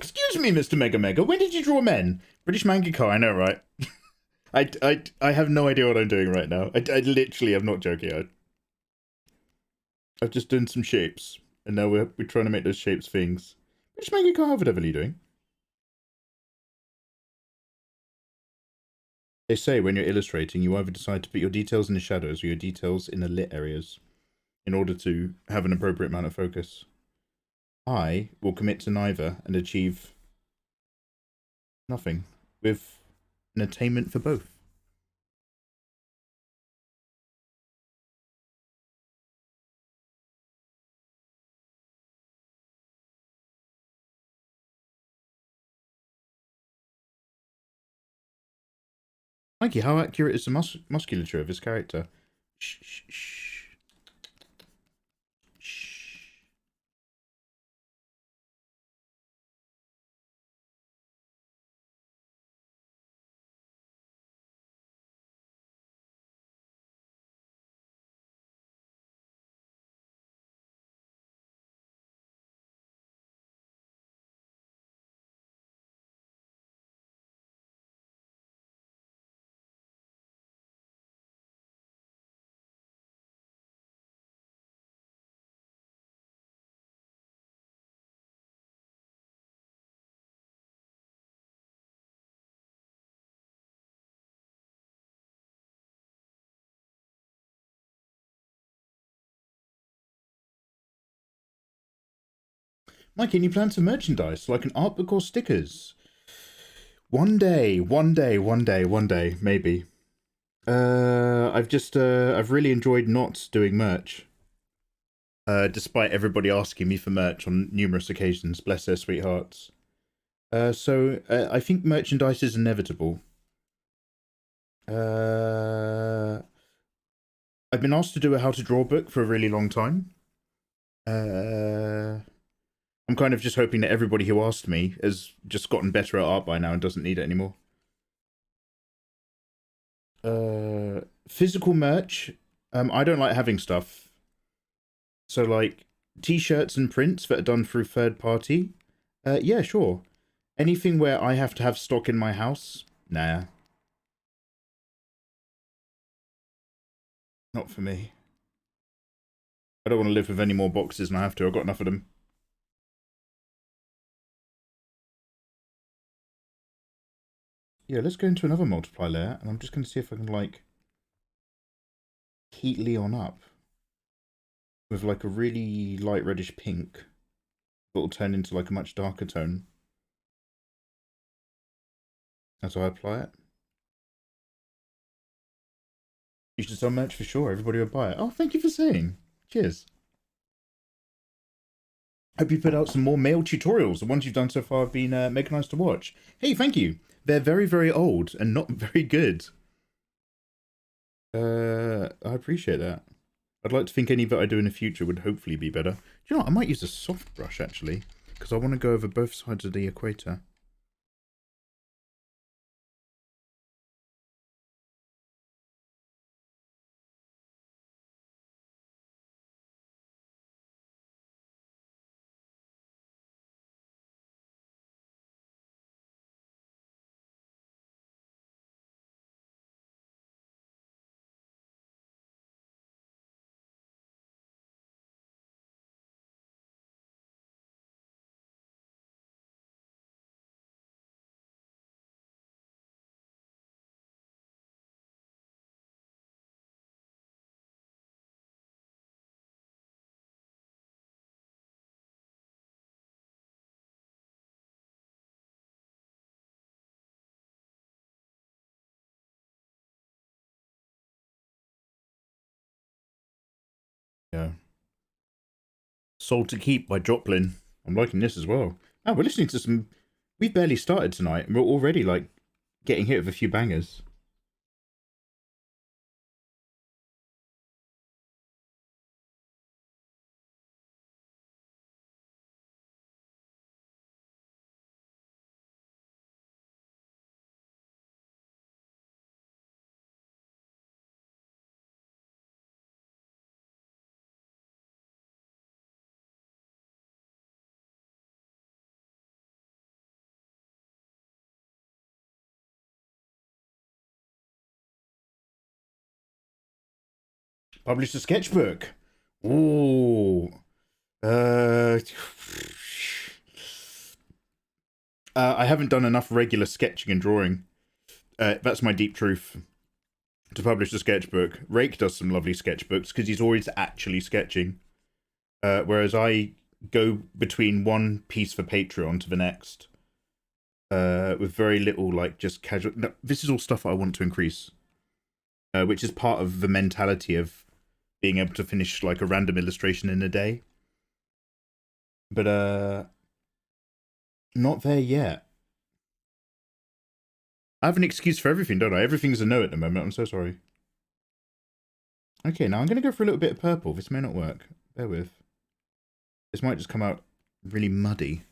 Excuse me, Mr. Megamega, when did you draw men? British mangaka, I know, right? I have no idea what I'm doing right now. I literally am not joking. I've just done some shapes, and now we're trying to make those shapes things. British mangaka, how the devil are you doing? They say when you're illustrating, you either decide to put your details in the shadows or your details in the lit areas in order to have an appropriate amount of focus. I will commit to neither and achieve nothing with an attainment for both. Mikey, how accurate is the musculature of his character? Shh, shh, shh. Shh. Mikey, any plans for merchandise, like an art book or stickers? One day, maybe. I've really enjoyed not doing merch. Despite everybody asking me for merch on numerous occasions, bless their sweethearts. So I think merchandise is inevitable. I've been asked to do a how to draw book for a really long time. I'm kind of just hoping that everybody who asked me has just gotten better at art by now and doesn't need it anymore. Physical merch. I don't like having stuff. So like t-shirts and prints that are done through third party. Yeah, sure. Anything where I have to have stock in my house? Nah. Not for me. I don't want to live with any more boxes than I have to. I've got enough of them. Yeah, let's go into another multiply layer, and I'm just going to see if I can, like, heat Leon up with, like, a really light reddish pink that will turn into, like, a much darker tone as I apply it. You should sell merch for sure. Everybody would buy it. Oh, thank you for saying. Cheers. Hope you put out some more male tutorials. The ones you've done so far have been mega nice to watch. Hey, thank you. They're very, very old and not very good. I appreciate that. I'd like to think any that I do in the future would hopefully be better. Do you know what? I might use a soft brush, actually, because I want to go over both sides of the equator. Yeah. Soul to Keep by Joplin. I'm liking this as well. Oh, we're listening to some... We've barely started tonight, and we're already, like, getting hit with a few bangers. Published a sketchbook. Ooh. I haven't done enough regular sketching and drawing. That's my deep truth. To publish a sketchbook. Rake does some lovely sketchbooks because he's always actually sketching. Whereas I go between one piece for Patreon to the next. With very little, like, just casual... No, this is all stuff I want to increase. Which is part of the mentality of being able to finish, like, a random illustration in a day. But, not there yet. I have an excuse for everything, don't I? Everything's a no at the moment. I'm so sorry. Okay, now I'm going to go for a little bit of purple. This may not work. Bear with. This might just come out really muddy.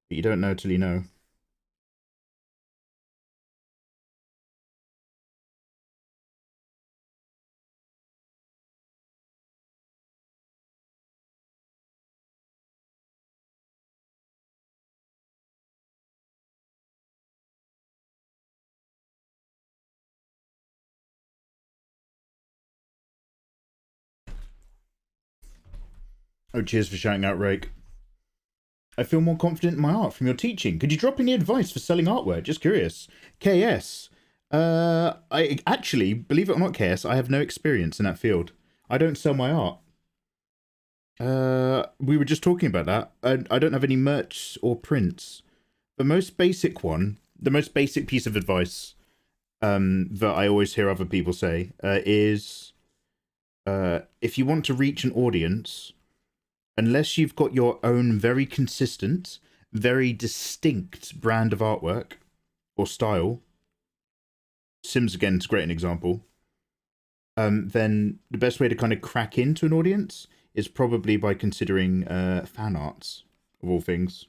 But you don't know till you know. Oh, cheers for shouting out, Rake. I feel more confident in my art from your teaching. Could you drop any advice for selling artwork? Just curious. KS. I actually, believe it or not, KS, I have no experience in that field. I don't sell my art. We were just talking about that. I don't have any merch or prints. The most basic one, the most basic piece of advice that I always hear other people say is if you want to reach an audience, unless you've got your own very consistent, very distinct brand of artwork or style, Sims again is a great example, then the best way to kind of crack into an audience is probably by considering fan arts, of all things.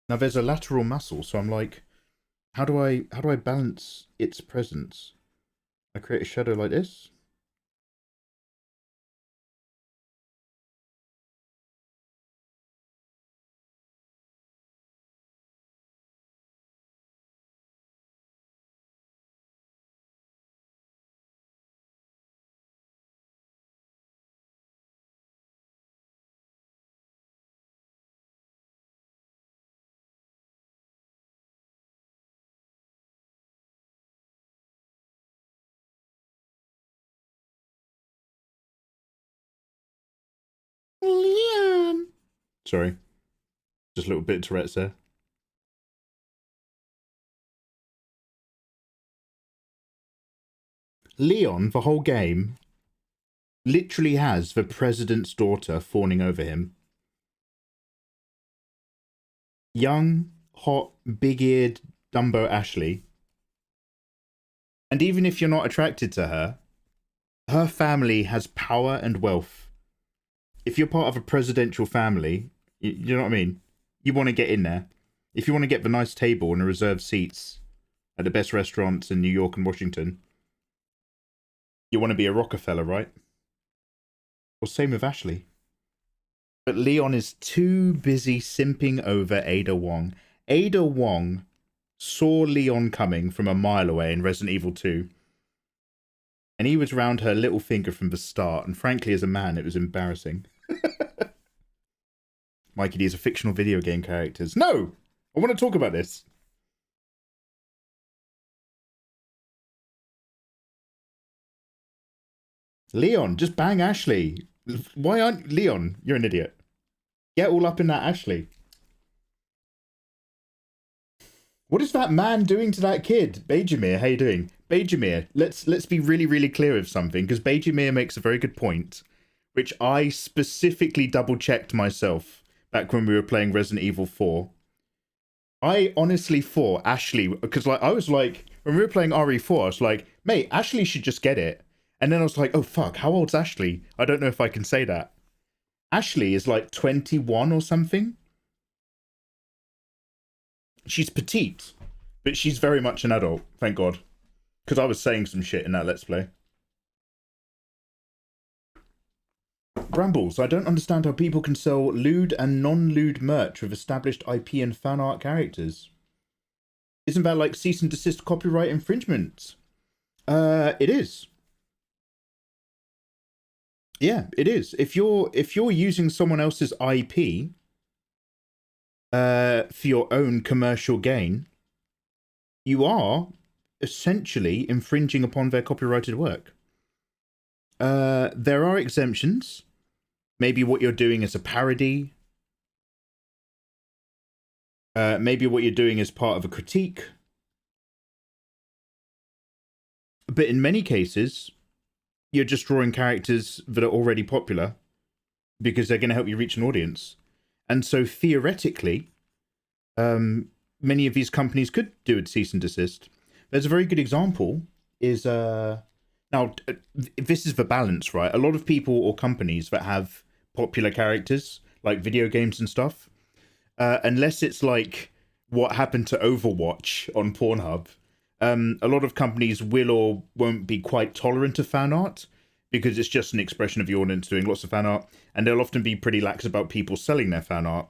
Now there's a lateral muscle, so I'm like, how do I balance its presence? I create a shadow like this. Leon. Sorry. Just a little bit of Tourette's there. Leon, the whole game, literally has the president's daughter fawning over him. Young, hot, big-eared Dumbo Ashley. And even if you're not attracted to her, her family has power and wealth. If you're part of a presidential family, you know what I mean? You want to get in there. If you want to get the nice table and the reserved seats at the best restaurants in New York and Washington, you want to be a Rockefeller, right? Well, same with Ashley. But Leon is too busy simping over Ada Wong. Ada Wong saw Leon coming from a mile away in Resident Evil 2. And he was round her little finger from the start. And frankly, as a man, it was embarrassing. Mikey, these are fictional video game characters. No! I want to talk about this. Leon, just bang Ashley. Why aren't... Leon, you're an idiot. Get all up in that Ashley. What is that man doing to that kid? Bejamir, how you doing? Bejamir, let's be really, really clear with something, because Bejamir makes a very good point, which I specifically double-checked myself back when we were playing Resident Evil 4. I honestly thought Ashley, because like I was like, when we were playing RE4, I was like, mate, Ashley should just get it. And then I was like, oh fuck, how old's Ashley? I don't know if I can say that. Ashley is like 21 or something. She's petite, but she's very much an adult, thank God. Because I was saying some shit in that Let's Play. Brambles, I don't understand how people can sell lewd and non-lewd merch with established IP and fan art characters. Isn't that like cease and desist copyright infringement? It is. Yeah, it is. If you're using someone else's IP for your own commercial gain, you are essentially infringing upon their copyrighted work. There are exemptions. Maybe what you're doing is a parody. Maybe what you're doing is part of a critique. But in many cases, you're just drawing characters that are already popular because they're going to help you reach an audience. And so theoretically, many of these companies could do a cease and desist. There's a very good example is, now, this is the balance, right? A lot of people or companies that have popular characters, like video games and stuff, unless it's like what happened to Overwatch on Pornhub, a lot of companies will or won't be quite tolerant of fan art because it's just an expression of the audience doing lots of fan art, and they'll often be pretty lax about people selling their fan art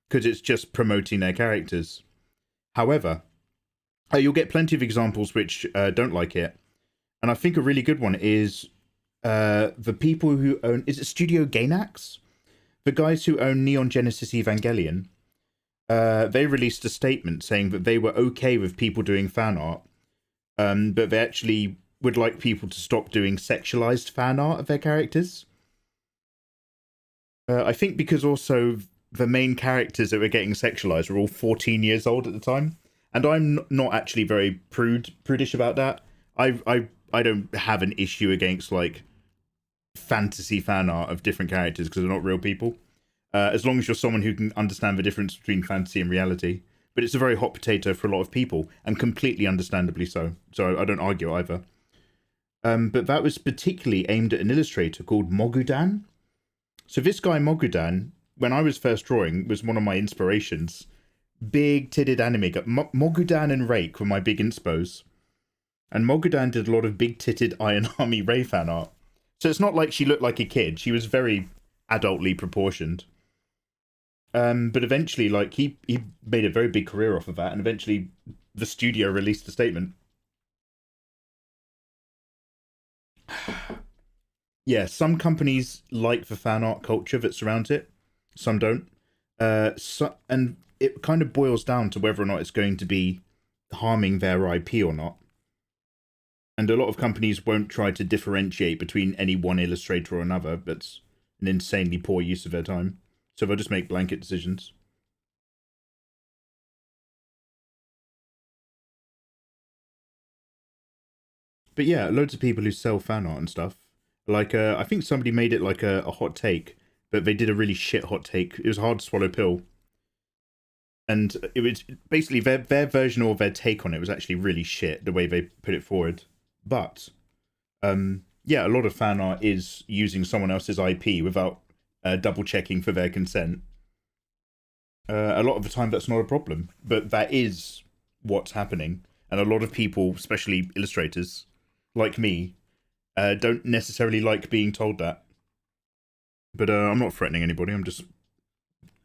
because it's just promoting their characters. However, you'll get plenty of examples which don't like it, and I think a really good one is the people who own, is it Studio Gainax? The guys who own Neon Genesis Evangelion, they released a statement saying that they were okay with people doing fan art, but they actually would like people to stop doing sexualized fan art of their characters. I think because also the main characters that were getting sexualized were all 14 years old at the time, and I'm not actually very prudish about that. I don't have an issue against like fantasy fan art of different characters because they're not real people, as long as you're someone who can understand the difference between fantasy and reality. But it's a very hot potato for a lot of people, and completely understandably so. So I don't argue either. But that was particularly aimed at an illustrator called Mogudan. So this guy Mogudan, when I was first drawing, was one of my inspirations. Big-titted anime. Mogudan and Rake were my big inspos. And Mogudan did a lot of big-titted Iron Army Ray fan art. So it's not like she looked like a kid. She was very adultly proportioned. But eventually, like, he made a very big career off of that, and eventually the studio released a statement. Yeah, some companies like the fan art culture that surrounds it. Some don't. And it kind of boils down to whether or not it's going to be harming their IP or not. And a lot of companies won't try to differentiate between any one illustrator or another. That's an insanely poor use of their time. So they'll just make blanket decisions. But yeah, loads of people who sell fan art and stuff. Like, I think somebody made it like a hot take, but they did a really shit hot take. It was a hard to swallow pill. And it was basically their version or their take on it was actually really shit, the way they put it forward. But, yeah, a lot of fan art is using someone else's IP without double checking for their consent. A lot of the time that's not a problem, but that is what's happening. And a lot of people, especially illustrators like me, don't necessarily like being told that. But I'm not threatening anybody, I'm just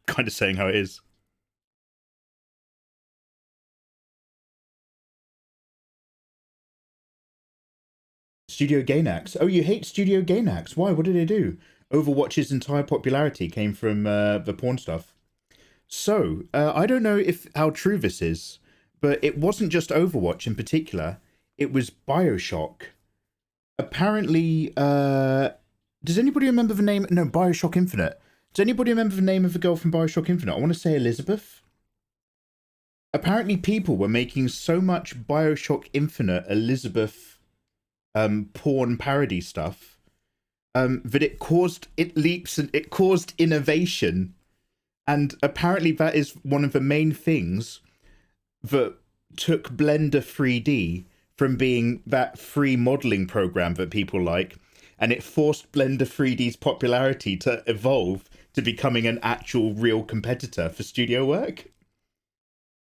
kind of saying how it is. Studio Gainax. Oh, you hate Studio Gainax. Why? What did they do? Overwatch's entire popularity came from the porn stuff. So, I don't know how true this is, but it wasn't just Overwatch in particular. It was BioShock. Apparently, does anybody remember the name? No, BioShock Infinite. Does anybody remember the name of the girl from BioShock Infinite? I want to say Elizabeth. Apparently, people were making so much BioShock Infinite Elizabeth porn parody stuff that it caused leaps and it caused innovation. And apparently that is one of the main things that took Blender 3D from being that free modeling program that people like, and it forced Blender 3D's popularity to evolve to becoming an actual real competitor for studio work.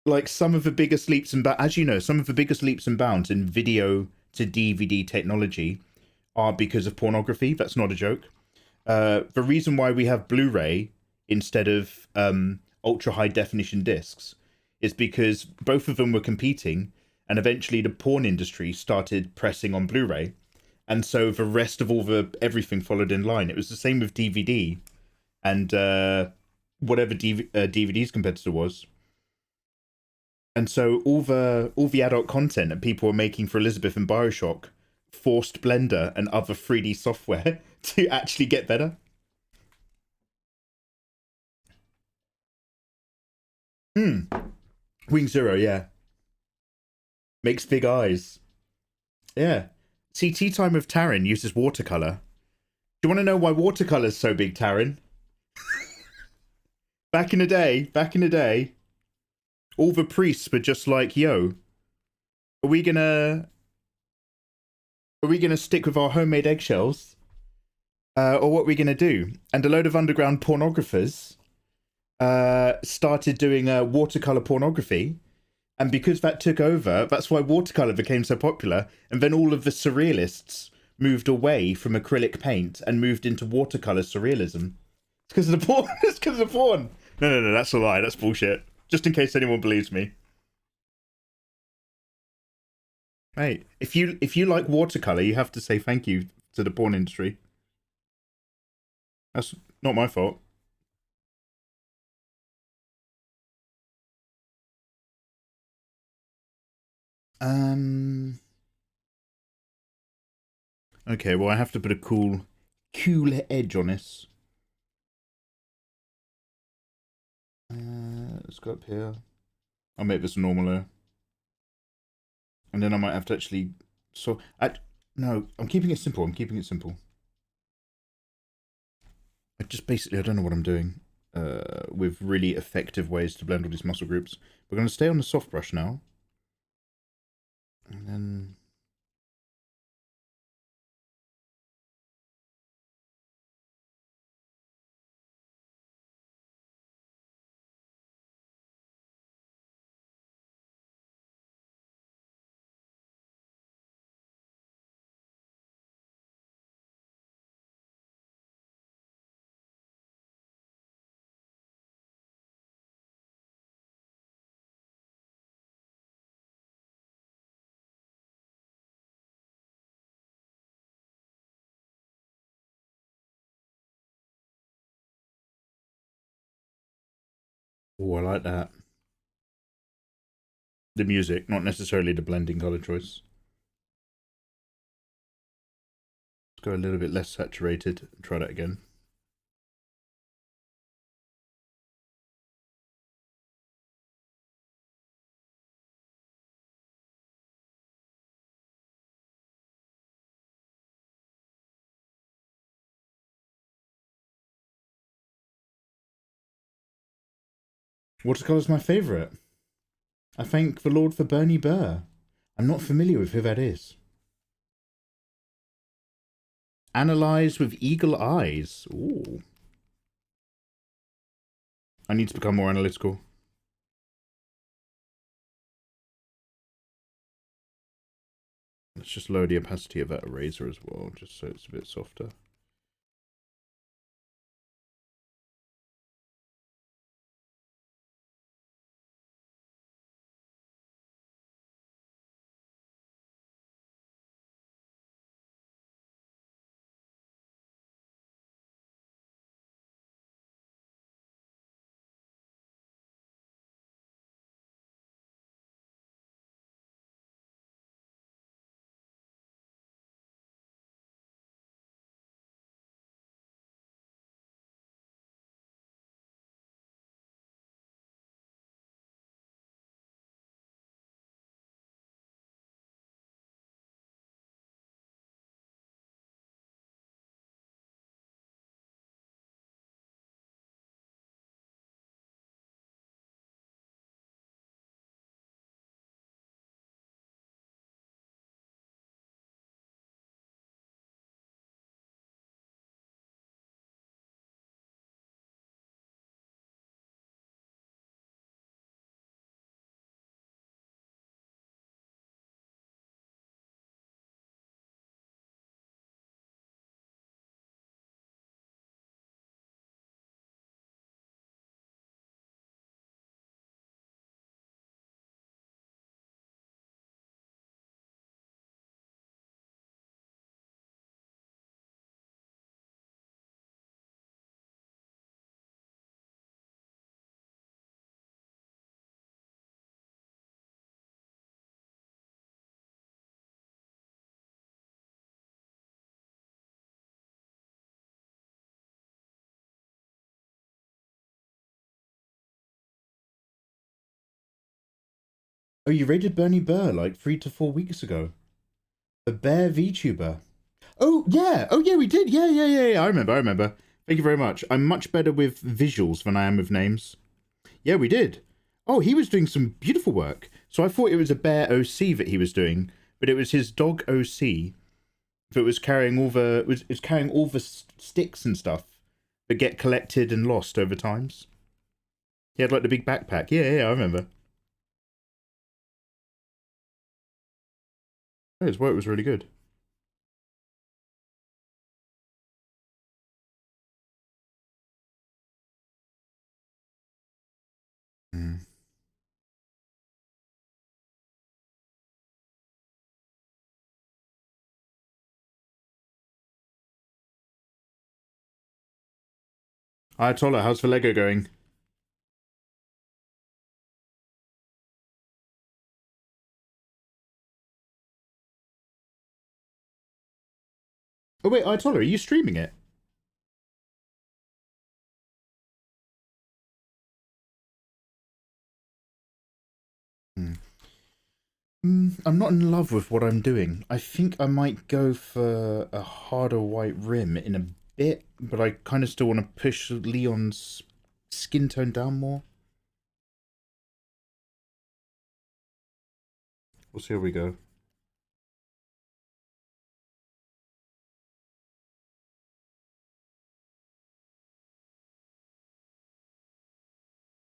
Like some of the biggest leaps and bounds, as you know, some of the biggest leaps and bounds in video to DVD technology are because of pornography. That's not a joke. The reason why we have Blu-ray instead of ultra high definition discs is because both of them were competing, and eventually the porn industry started pressing on Blu-ray, and so the rest of everything followed in line. It was the same with DVD and whatever DVD's competitor was. And so all the adult content that people were making for Elizabeth and BioShock forced Blender and other 3D software to actually get better. Wing Zero, yeah. Makes big eyes. Yeah. See, Tea Time with Taryn uses watercolor. Do you want to know why watercolor's so big, Taryn? Back in the day, all the priests were just like, yo, are we gonna stick with our homemade eggshells? Or what are we gonna do? And a load of underground pornographers started doing watercolor pornography. And because that took over, that's why watercolor became so popular. And then all of the surrealists moved away from acrylic paint and moved into watercolor surrealism. It's because of the porn. It's because of the porn. No, that's a lie. That's bullshit. Just in case anyone believes me. Mate, if you like watercolor, you have to say thank you to the porn industry. That's not my fault. Okay, well I have to put a cooler edge on this. Let's go up here. I'll make this normaler. And then I might have to actually... No, I'm keeping it simple. I don't know what I'm doing with really effective ways to blend all these muscle groups. We're going to stay on the soft brush now. And then... Oh, I like that. The music, not necessarily the blending color choice. Let's go a little bit less saturated. Try that again. Watercolor's my favourite. I thank the Lord for Bernie Burr. I'm not familiar with who that is. Analyze with eagle eyes. Ooh. I need to become more analytical. Let's just lower the opacity of that eraser as well, just so it's a bit softer. Oh, you rated Bernie Burr like 3 to 4 weeks ago. A bear VTuber. Oh yeah, we did. Yeah. I remember. Thank you very much. I'm much better with visuals than I am with names. Yeah, we did. Oh, he was doing some beautiful work. So I thought it was a bear OC that he was doing, but it was his dog OC that was carrying all the was carrying all the sticks and stuff that get collected and lost over times. He had like the big backpack. Yeah, I remember. Oh, his work was really good. Mm. Ayatollah, how's the Lego going? Oh wait, Ayatollah, are you streaming it? Hmm. I'm not in love with what I'm doing. I think I might go for a harder white rim in a bit, but I kind of still want to push Leon's skin tone down more. We'll see how we go.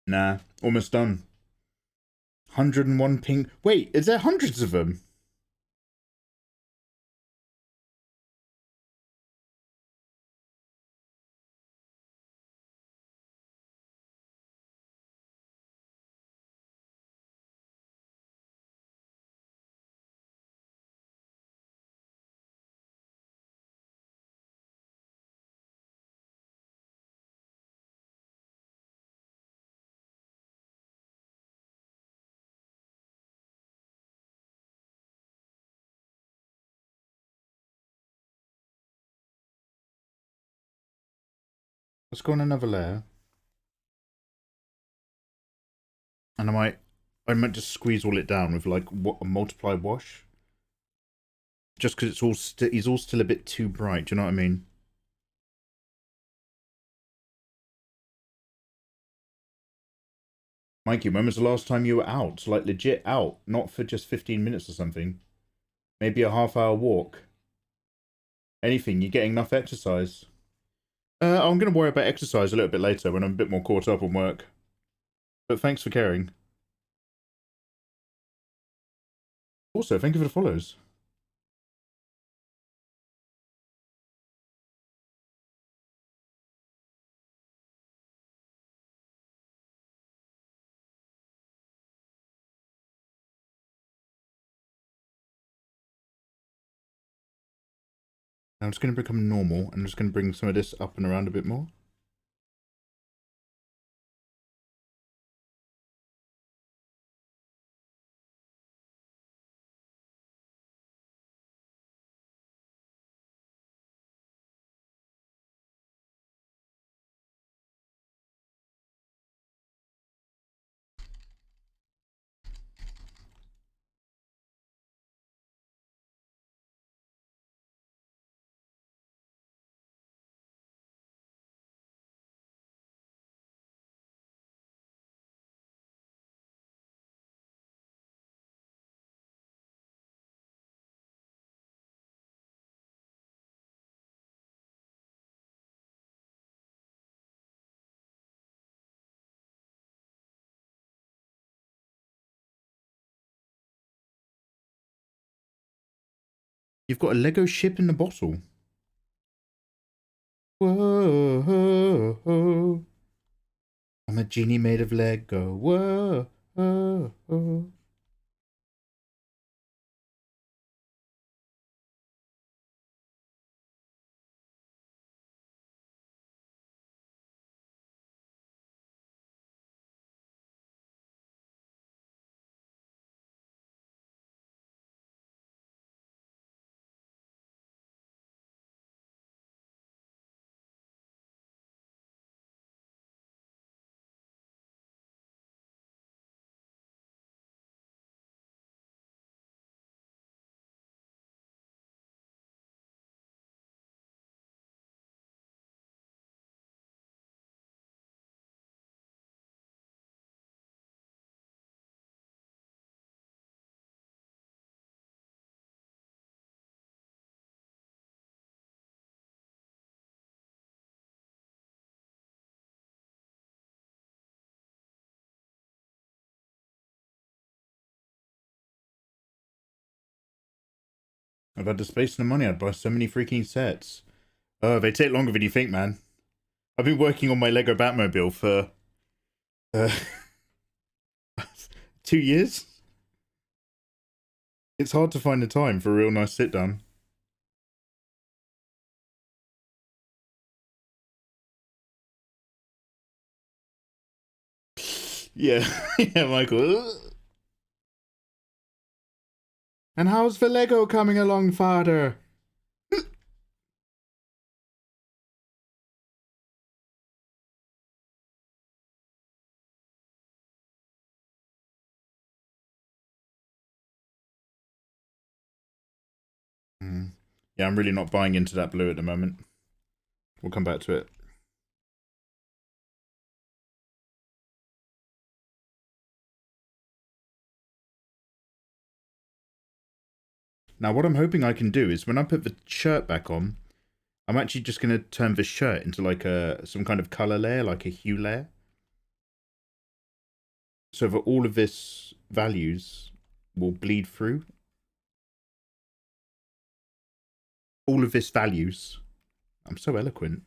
Nah, almost done. 101 ping. Wait, is there hundreds of them? Let's go on another layer. And I might just squeeze all it down with like a multiply wash. Just because it's all he's all still a bit too bright. Do you know what I mean? Mikey, when was the last time you were out? Like legit out, not for just 15 minutes or something. Maybe a half-hour walk. Anything. You're getting enough exercise. I'm going to worry about exercise a little bit later when I'm a bit more caught up on work. But thanks for caring. Also, thank you for the follows. I'm just going to become normal. I'm just going to bring some of this up and around a bit more. You've got a Lego ship in the bottle. Whoa. I'm a genie made of Lego. Whoa. I've had the space and the money, I'd buy so many freaking sets. Oh, they take longer than you think, man. I've been working on my Lego Batmobile for 2 years. It's hard to find the time for a real nice sit down. Yeah, yeah, Michael. And how's the Lego coming along, father? Yeah, I'm really not buying into that blue at the moment. We'll come back to it. Now, what I'm hoping I can do is when I put the shirt back on, I'm actually just going to turn the shirt into like some kind of color layer, like a hue layer. So that all of this values will bleed through. All of this values. I'm so eloquent.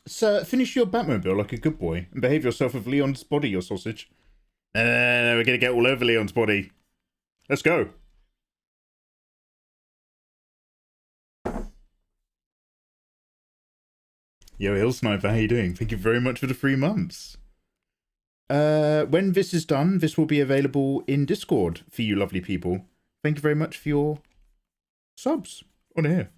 So, finish your Batmobile like a good boy and behave yourself with Leon's body, you sausage. No, we're going to get all over Leon's body. Let's go. Yo, Hill Sniper, how you doing? Thank you very much for the 3 months. When this is done, this will be available in Discord for you lovely people. Thank you very much for your subs on here.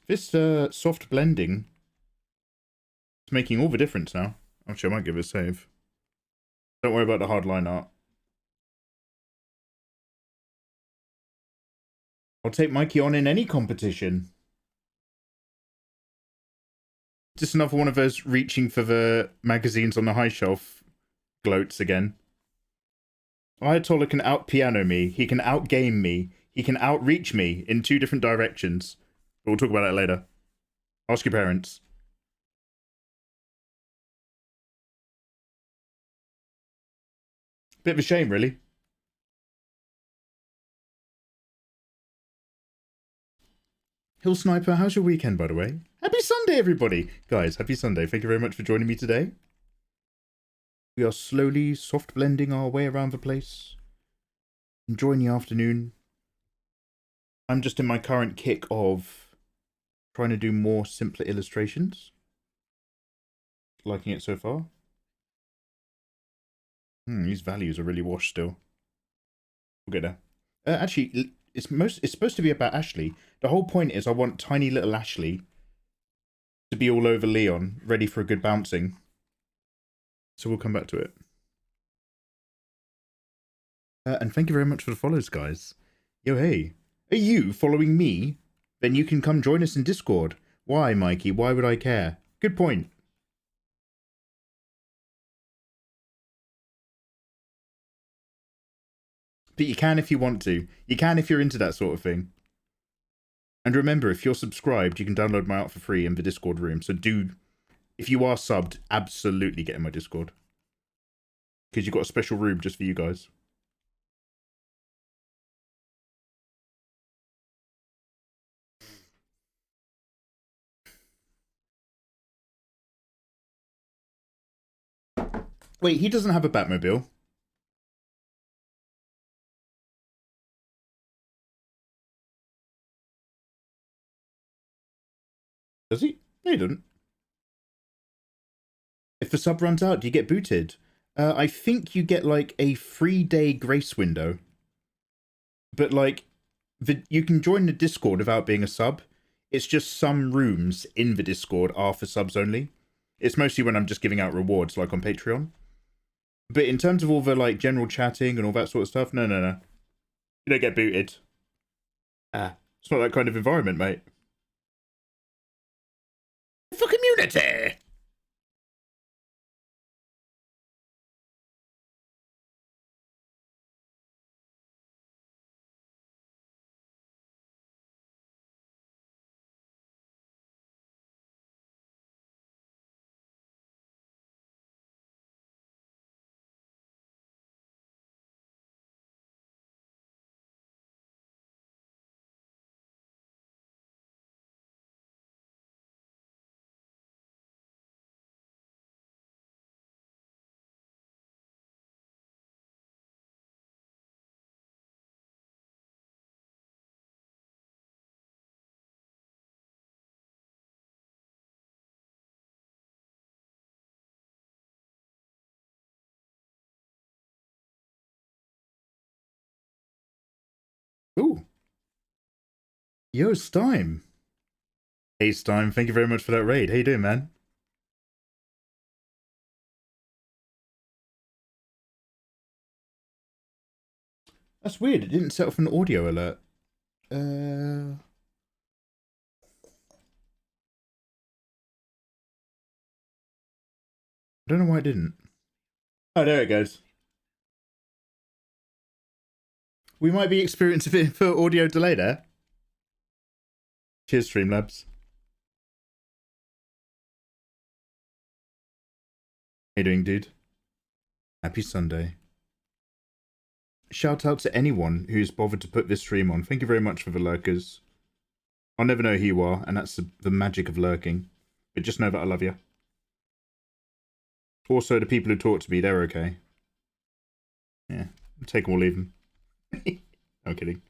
This soft blending is making all the difference now. Actually, I might give it a save. Don't worry about the hard line art. I'll take Mikey on in any competition. Just another one of those reaching for the magazines on the high shelf gloats again. Ayatollah can out-piano me. He can out-game me. He can outreach me in 2 different directions. But we'll talk about that later. Ask your parents. Bit of a shame, really. Hill Sniper, how's your weekend, by the way? Happy Sunday, everybody! Guys, happy Sunday. Thank you very much for joining me today. We are slowly soft blending our way around the place. Enjoying the afternoon. I'm just in my current kick of trying to do more simpler illustrations. Liking it so far. These values are really washed still. We'll get there. Actually, it's supposed to be about Ashley. The whole point is I want tiny little Ashley to be all over Leon, ready for a good bouncing. So we'll come back to it. And thank you very much for the follows, guys. Yo, hey. Are you following me? Then you can come join us in Discord. Why, Mikey? Why would I care? Good point. But you can if you want to. You can if you're into that sort of thing. And remember, if you're subscribed, you can download my art for free in the Discord room. So do If you are subbed, absolutely get in my Discord. Because you've got a special room just for you guys. Wait, he doesn't have a Batmobile. Does he? No, he doesn't. If the sub runs out, do you get booted? I think you get like a 3-day grace window. But like, you can join the Discord without being a sub. It's just some rooms in the Discord are for subs only. It's mostly when I'm just giving out rewards, like on Patreon. But in terms of all the like general chatting and all that sort of stuff, no. You don't get booted. It's not that kind of environment, mate. For community! Ooh. Yo, Stime. Hey, Stime, thank you very much for that raid. How you doing, man? That's weird. It didn't set off an audio alert. I don't know why it didn't. Oh, there it goes. We might be experiencing a bit for audio delay there. Cheers, Streamlabs. How you doing, dude? Happy Sunday. Shout out to anyone who's bothered to put this stream on. Thank you very much for the lurkers. I'll never know who you are, and that's the magic of lurking. But just know that I love you. Also, the people who talk to me, they're okay. Yeah, take them or leave them. I'm kidding.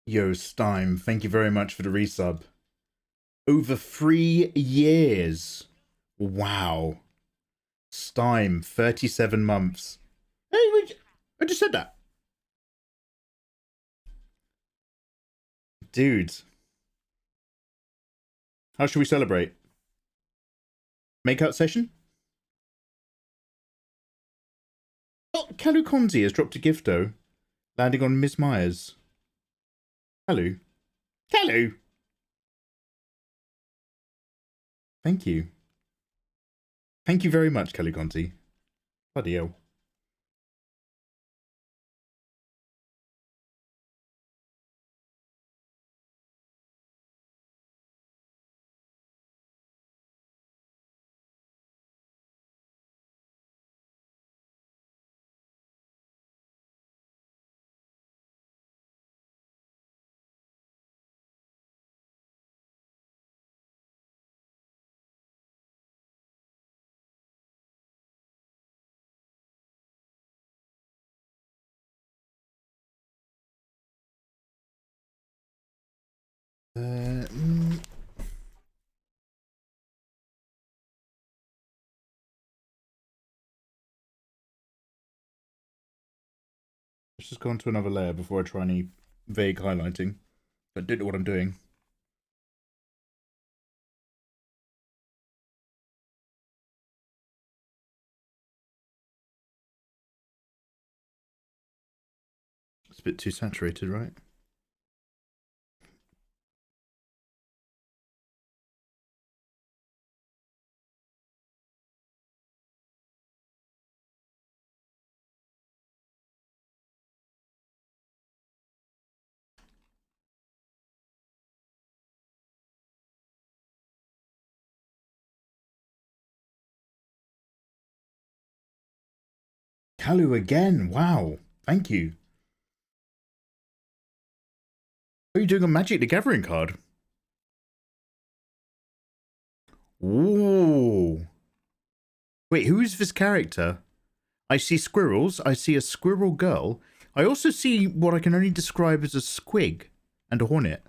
Yo, Stime, thank you very much for the resub. Over 3 years. Wow. Stime, 37 months. Hey, I just said that. Dude. How should we celebrate? Makeout session? Oh, Kalu Konzi has dropped a gifto, landing on Miss Myers. Kalu. Kalu! Thank you. Thank you very much, Kalu Konzi. Bloody hell. Let's just go on to another layer before I try any vague highlighting. I don't know what I'm doing. It's a bit too saturated, right? Kalu again. Wow. Thank you. Are you doing a Magic the Gathering card? Ooh. Wait, who is this character? I see squirrels. I see a squirrel girl. I also see what I can only describe as a squig and a hornet.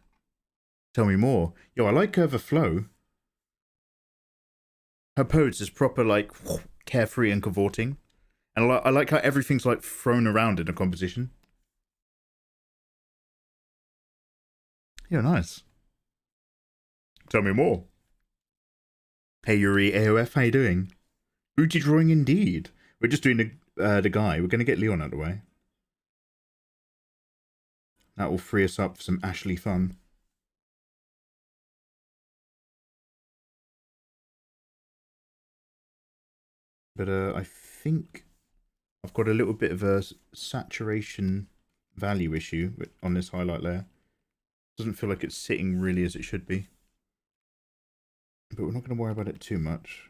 Tell me more. Yo, I like the flow. Her pose is proper, like, carefree and cavorting. And I like how everything's, like, thrown around in a composition. Yeah, nice. Tell me more. Hey, Yuri AOF, how you doing? Booty drawing indeed. We're just doing the guy. We're going to get Leon out of the way. That will free us up for some Ashley fun. But I think I've got a little bit of a saturation value issue on this highlight layer. Doesn't feel like it's sitting really as it should be. But we're not going to worry about it too much.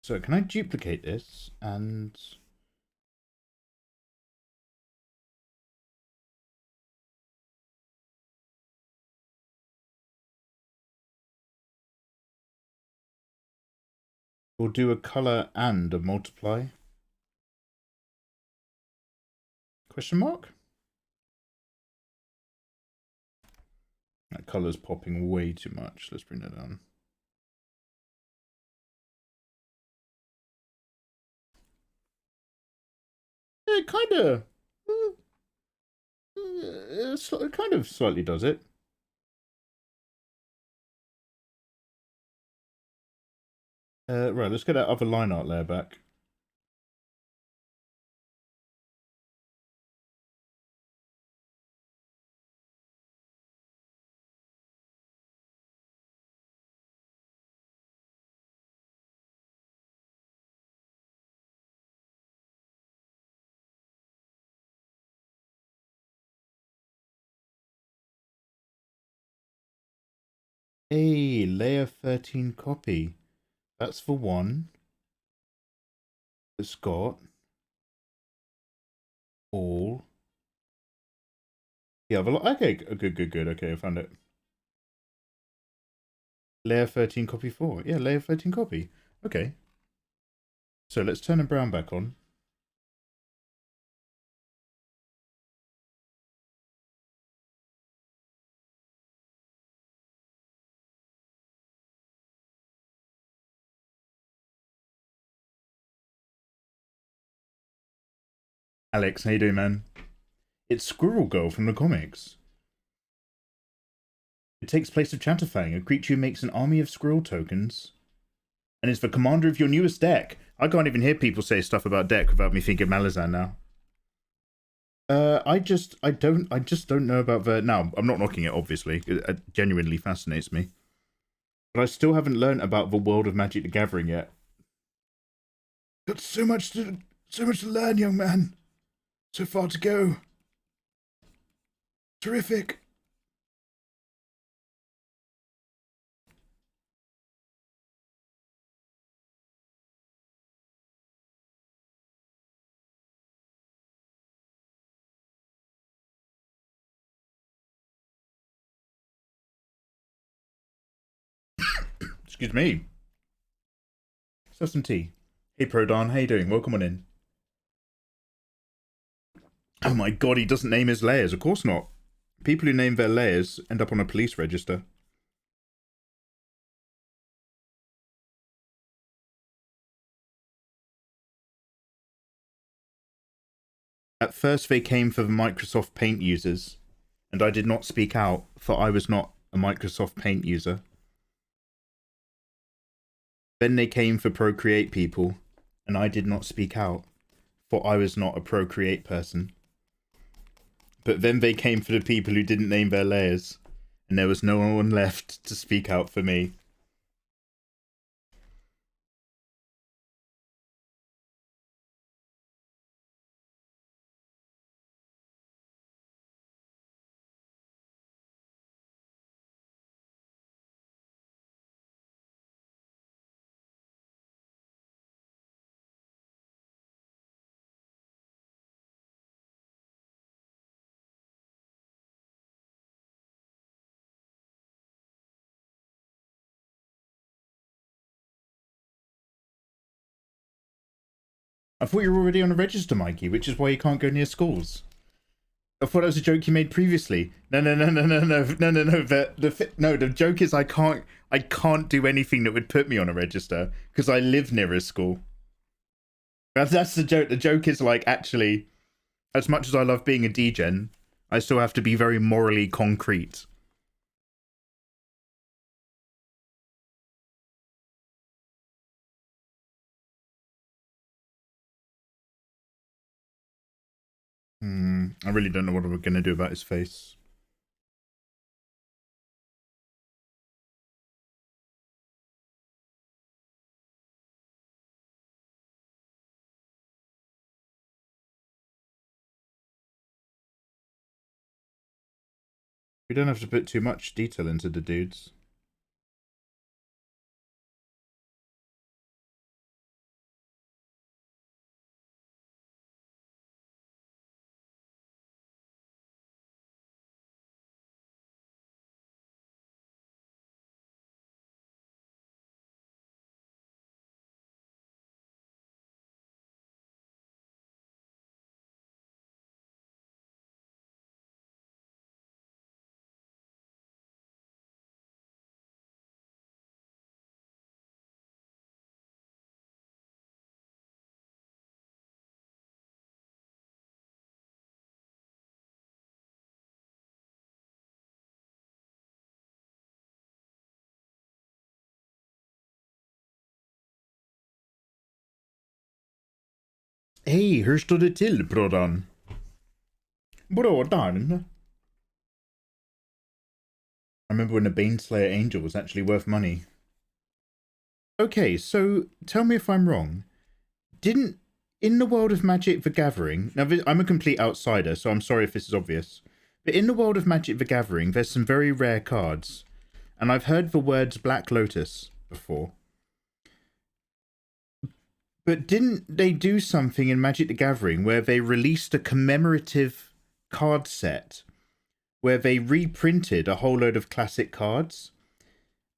So can I duplicate this and... we'll do a color and a multiply? Question mark? That color's popping way too much. Let's bring that down. It kind of slightly does it. Right, let's get that other line art layer back. Hey, layer 13 copy. That's for one. It's got all. Yeah, okay, good. Okay, I found it. Layer 13 copy 4. Yeah, layer 13 copy. Okay. So let's turn the brown back on. Alex, how you doing, man? It's Squirrel Girl from the comics. It takes place of Chatterfang, a creature who makes an army of squirrel tokens, and is the commander of your newest deck. I can't even hear people say stuff about deck without me thinking Malazan now. I just don't know about the... Now, I'm not knocking it, obviously. It genuinely fascinates me. But I still haven't learned about the world of Magic the Gathering yet. Got so much to learn, young man. So far to go. Terrific. Excuse me. Let's have some tea. Hey Prodon, how you doing? Welcome on in. Oh my god, he doesn't name his layers. Of course not. People who name their layers end up on a police register. At first they came for the Microsoft Paint users, and I did not speak out, for I was not a Microsoft Paint user. Then they came for Procreate people, and I did not speak out, for I was not a Procreate person. But then they came for the people who didn't name their layers, and there was no one left to speak out for me. I thought you were already on a register, Mikey, which is why you can't go near schools. I thought that was a joke you made previously. No. The joke is I can't do anything that would put me on a register because I live near a school. That's the joke. The joke is like, actually, as much as I love being a degen, I still have to be very morally concrete. I really don't know what we're going to do about his face. We don't have to put too much detail into the dudes. Hey, hur står det till, brodan? Brodan? I remember when a Baneslayer Angel was actually worth money. Okay, so tell me if I'm wrong. Didn't, in the world of Magic the Gathering, now I'm a complete outsider, so I'm sorry if this is obvious, but in the world of Magic the Gathering, there's some very rare cards, and I've heard the words Black Lotus before. But didn't they do something in Magic the Gathering where they released a commemorative card set where they reprinted a whole load of classic cards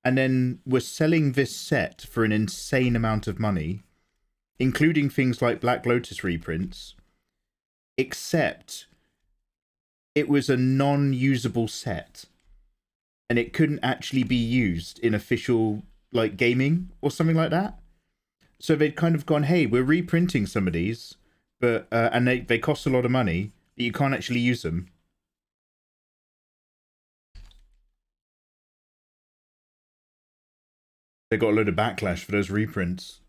and then were selling this set for an insane amount of money, including things like Black Lotus reprints, except it was a non-usable set and it couldn't actually be used in official like gaming or something like that? So they'd kind of gone, hey, we're reprinting some of these, but and they cost a lot of money, but you can't actually use them. They got a load of backlash for those reprints.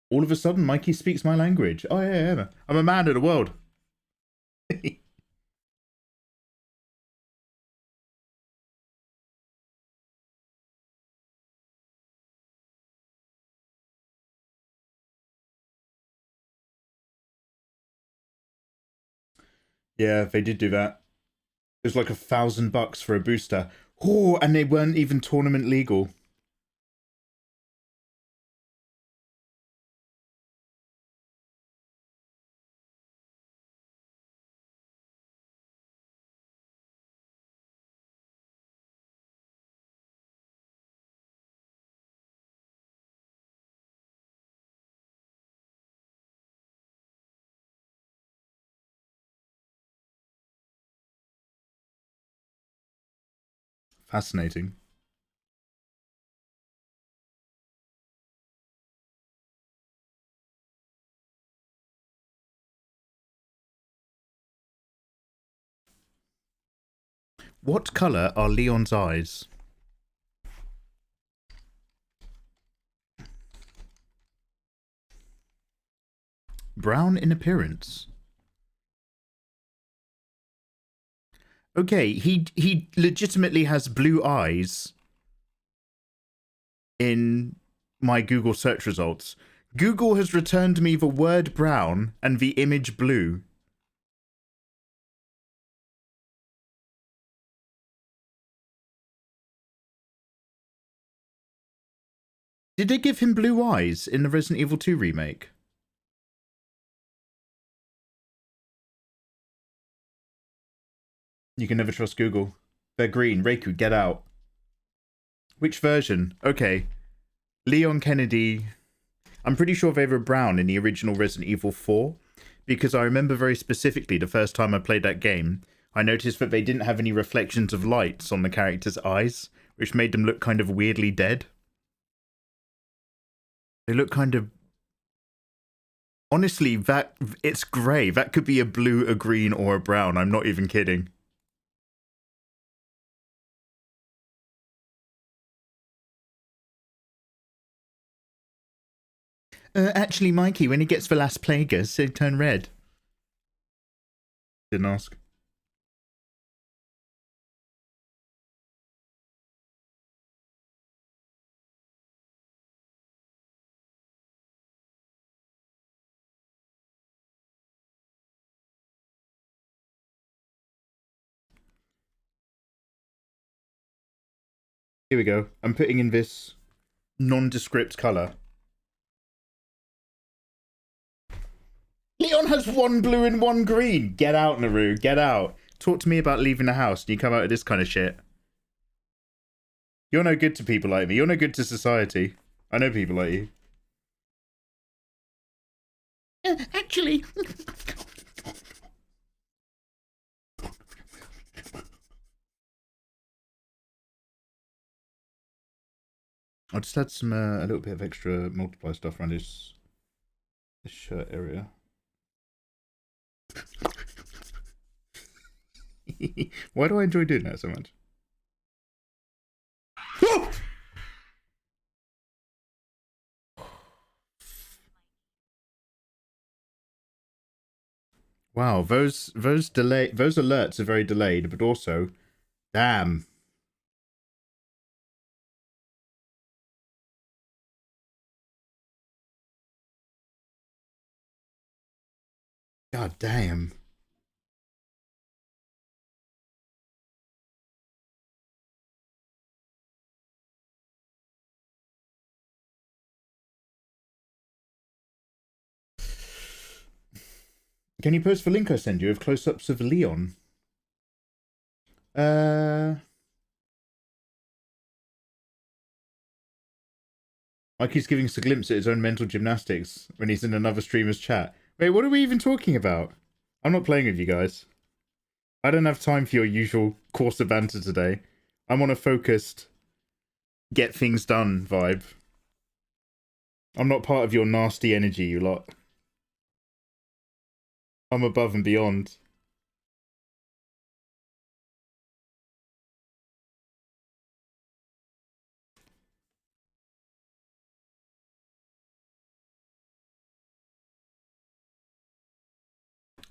All of a sudden, Mikey speaks my language. Oh, yeah. I'm a man of the world. Yeah, they did do that. It was like $1,000 for a booster. Oh, and they weren't even tournament legal. Fascinating. What colour are Leon's eyes? Brown in appearance. Okay, he legitimately has blue eyes in my Google search results. Google has returned me the word brown and the image blue. Did they give him blue eyes in the Resident Evil 2 remake? You can never trust Google. They're green. Reiku, get out. Which version? Okay. Leon Kennedy. I'm pretty sure they were brown in the original Resident Evil 4, because I remember very specifically the first time I played that game, I noticed that they didn't have any reflections of lights on the characters' eyes, which made them look kind of weirdly dead. They look kind of... Honestly, it's grey. That could be a blue, a green, or a brown. I'm not even kidding. Actually, Mikey, when he gets the last Plagueis, they turn red. Didn't ask. Here we go. I'm putting in this nondescript colour. Leon has one blue and one green. Get out, Naru. Get out. Talk to me about leaving the house and you come out of this kind of shit. You're no good to people like me. You're no good to society. I know people like you. Actually... I'll just add some a little bit of extra multiply stuff around this shirt area. Why do I enjoy doing that so much? Wow, those alerts are very delayed, but also, damn. God damn. Can you post the link I send you of close-ups of Leon? Like he's giving us a glimpse at his own mental gymnastics when he's in another streamer's chat. Wait, what are we even talking about? I'm not playing with you guys. I don't have time for your usual course of banter today. I'm on a focused, get things done vibe. I'm not part of your nasty energy, you lot. I'm above and beyond.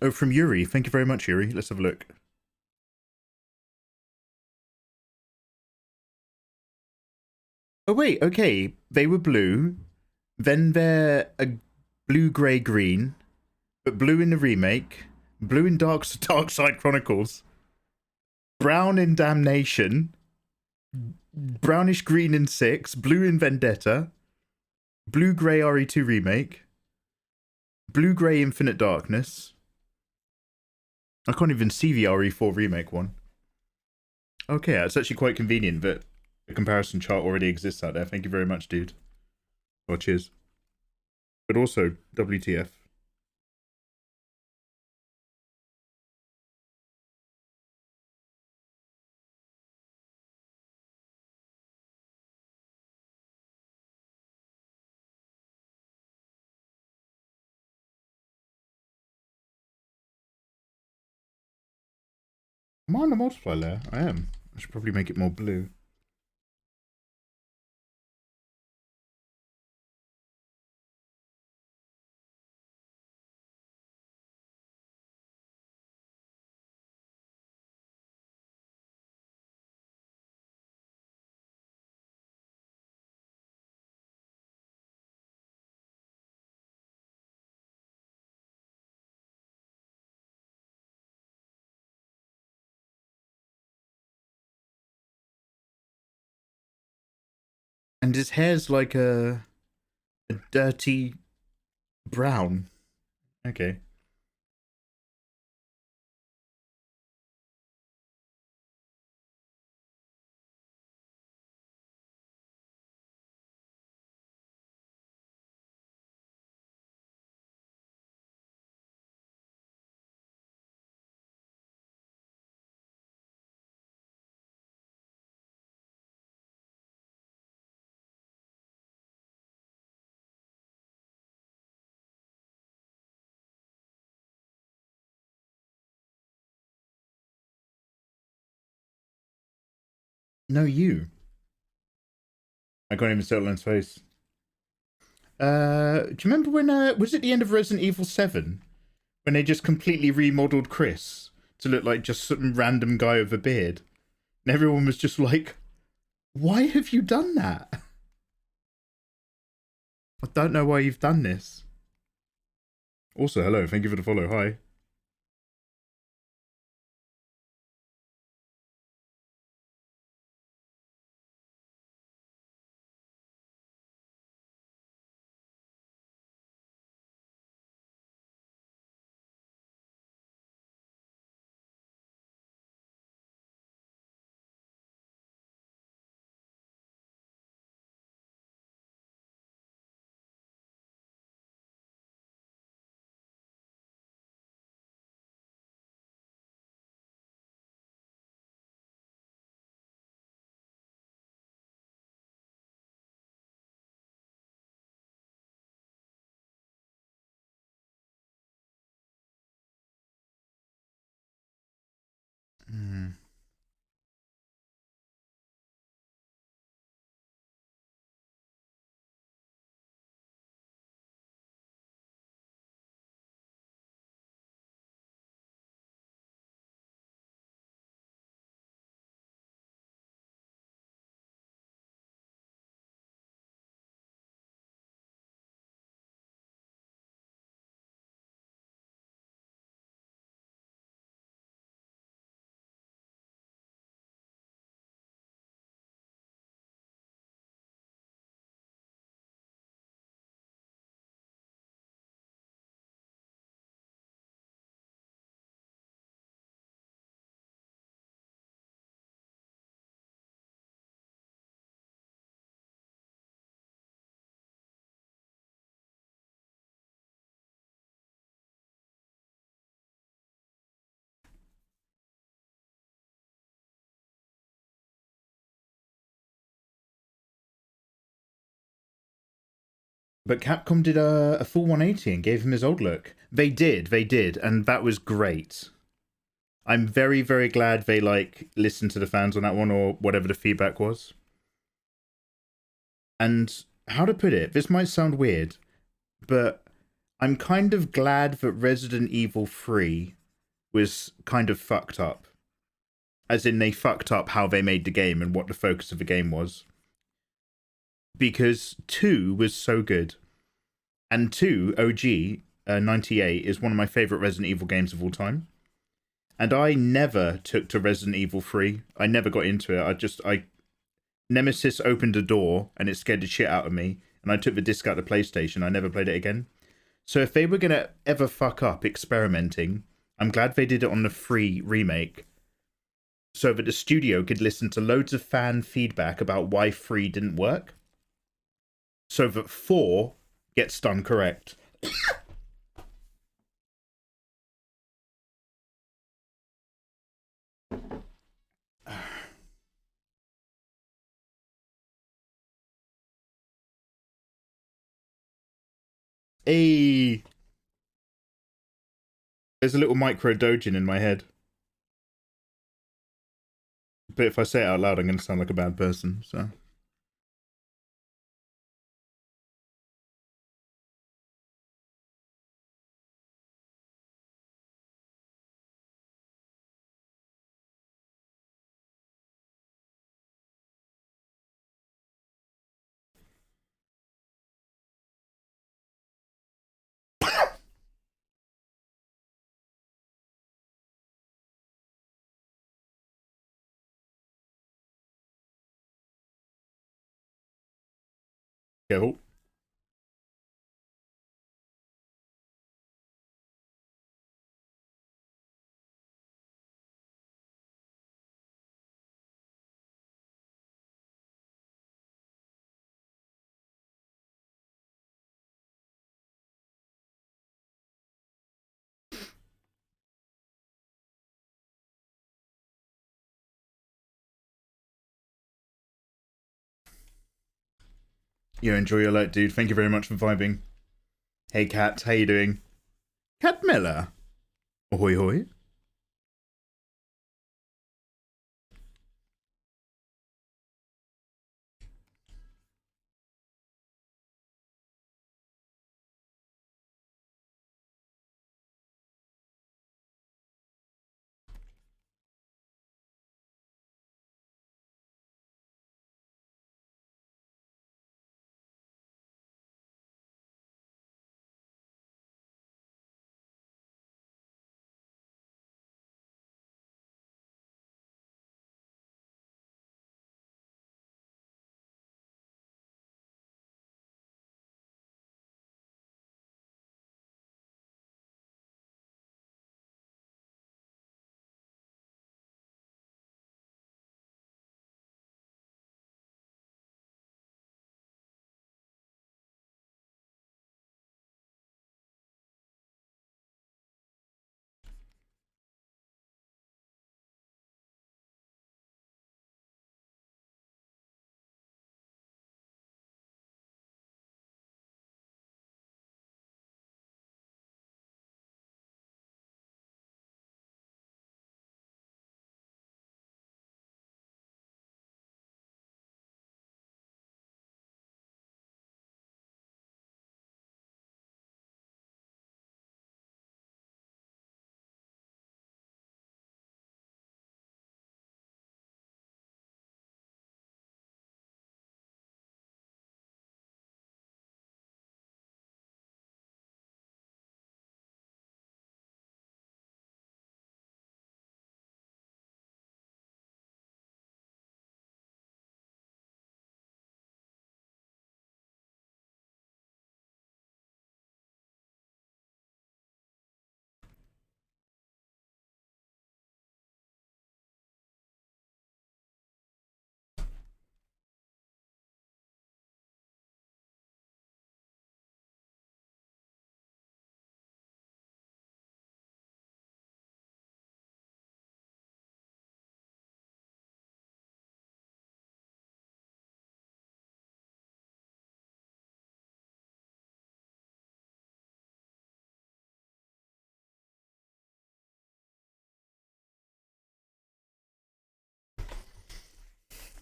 Oh, from Yuri. Thank you very much, Yuri. Let's have a look. Oh, wait. Okay. They were blue. Then they're a blue, grey, green. But blue in the remake. Blue in Dark Side Chronicles. Brown in Damnation. Brownish green in 6. Blue in Vendetta. Blue, grey RE2 remake. Blue, grey Infinite Darkness. I can't even see the RE4 remake one. Okay, it's actually quite convenient that the comparison chart already exists out there. Thank you very much, dude. Oh, cheers. But also, WTF. Am I on the multiply layer? I am. I should probably make it more blue. And his hair's like a dirty brown. Okay. No, you. I can't even settle his face. Do you remember when, was it the end of Resident Evil 7? When they just completely remodeled Chris to look like just some random guy with a beard? And everyone was just like, why have you done that? I don't know why you've done this. Also, hello, thank you for the follow, hi. But Capcom did a full 180 and gave him his old look. They did, and that was great. I'm very, very glad they like listened to the fans on that one or whatever the feedback was. And how to put it, this might sound weird, but I'm kind of glad that Resident Evil 3 was kind of fucked up. As in, they fucked up how they made the game and what the focus of the game was. Because 2 was so good. And 2, OG, 98, is one of my favourite Resident Evil games of all time. And I never took to Resident Evil 3. I never got into it. Nemesis opened a door and it scared the shit out of me. And I took the disc out of the PlayStation. I never played it again. So if they were going to ever fuck up experimenting, I'm glad they did it on the 3 remake. So that the studio could listen to loads of fan feedback about why 3 didn't work. So that 4 gets done correct. Hey, there's a little micro dojin in my head. But if I say it out loud, I'm going to sound like a bad person, so... Careful. You enjoy your light, dude. Thank you very much for vibing. Hey, Cat. How you doing? Cat Miller. Ahoy, hoy.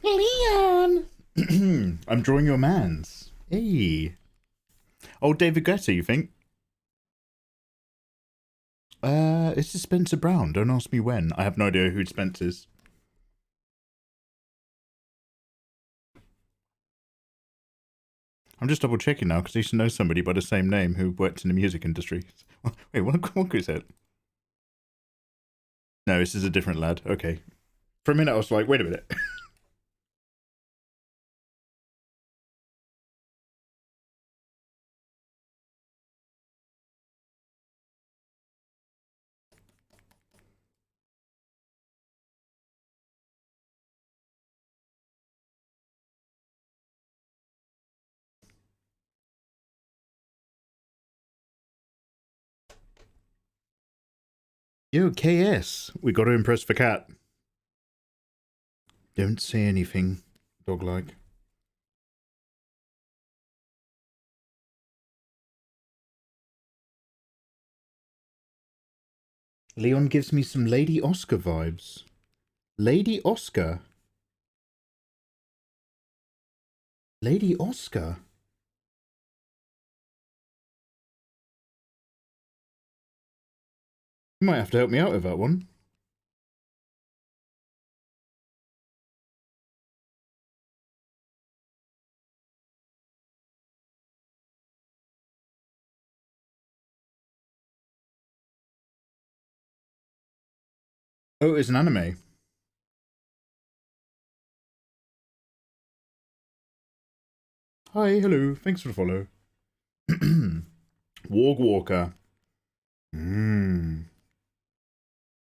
Leon! I'm drawing your mans. Hey. Oh, David Guetta, you think? This is Spencer Brown. Don't ask me when. I have no idea who Spence is. I'm just double checking now because I used to know somebody by the same name who worked in the music industry. Wait, what is it? No, this is a different lad. Okay. For a minute, I was like, wait a minute. Yo, KS. We got to impress the cat. Don't say anything, dog-like. Leon gives me some Lady Oscar vibes. Lady Oscar. Lady Oscar. You might have to help me out with that one. Oh, it's an anime. Hi, hello, thanks for the follow. Warg Walker. One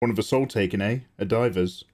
of the Soul Taken, eh? A diver's.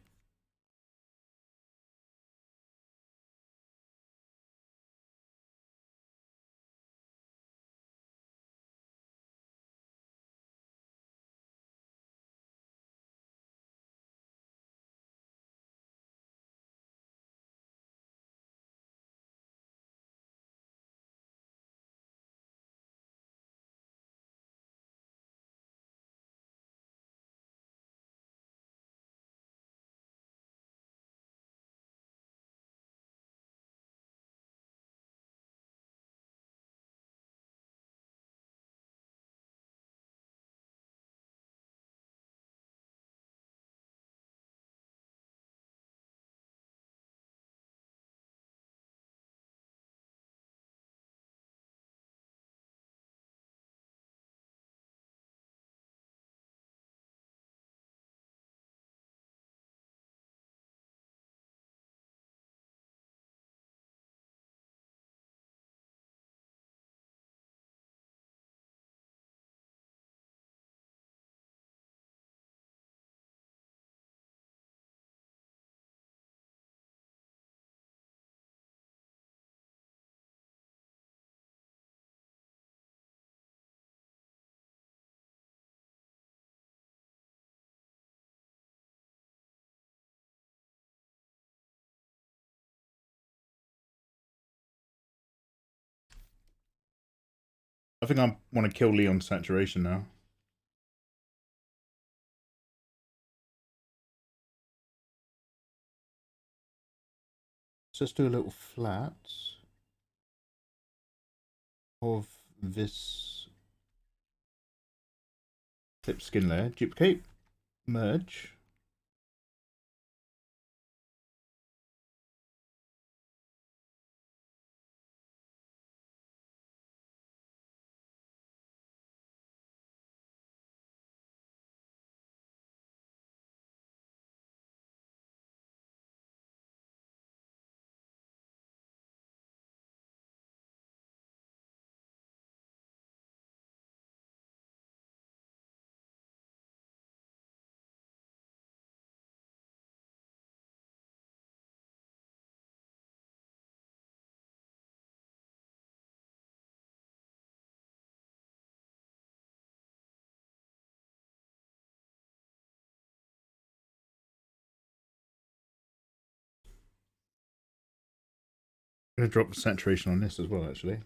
I think I want to kill Leon's saturation now. So let's do a little flat of this clip skin layer. Duplicate, merge. I'm going to drop the saturation on this as well, actually.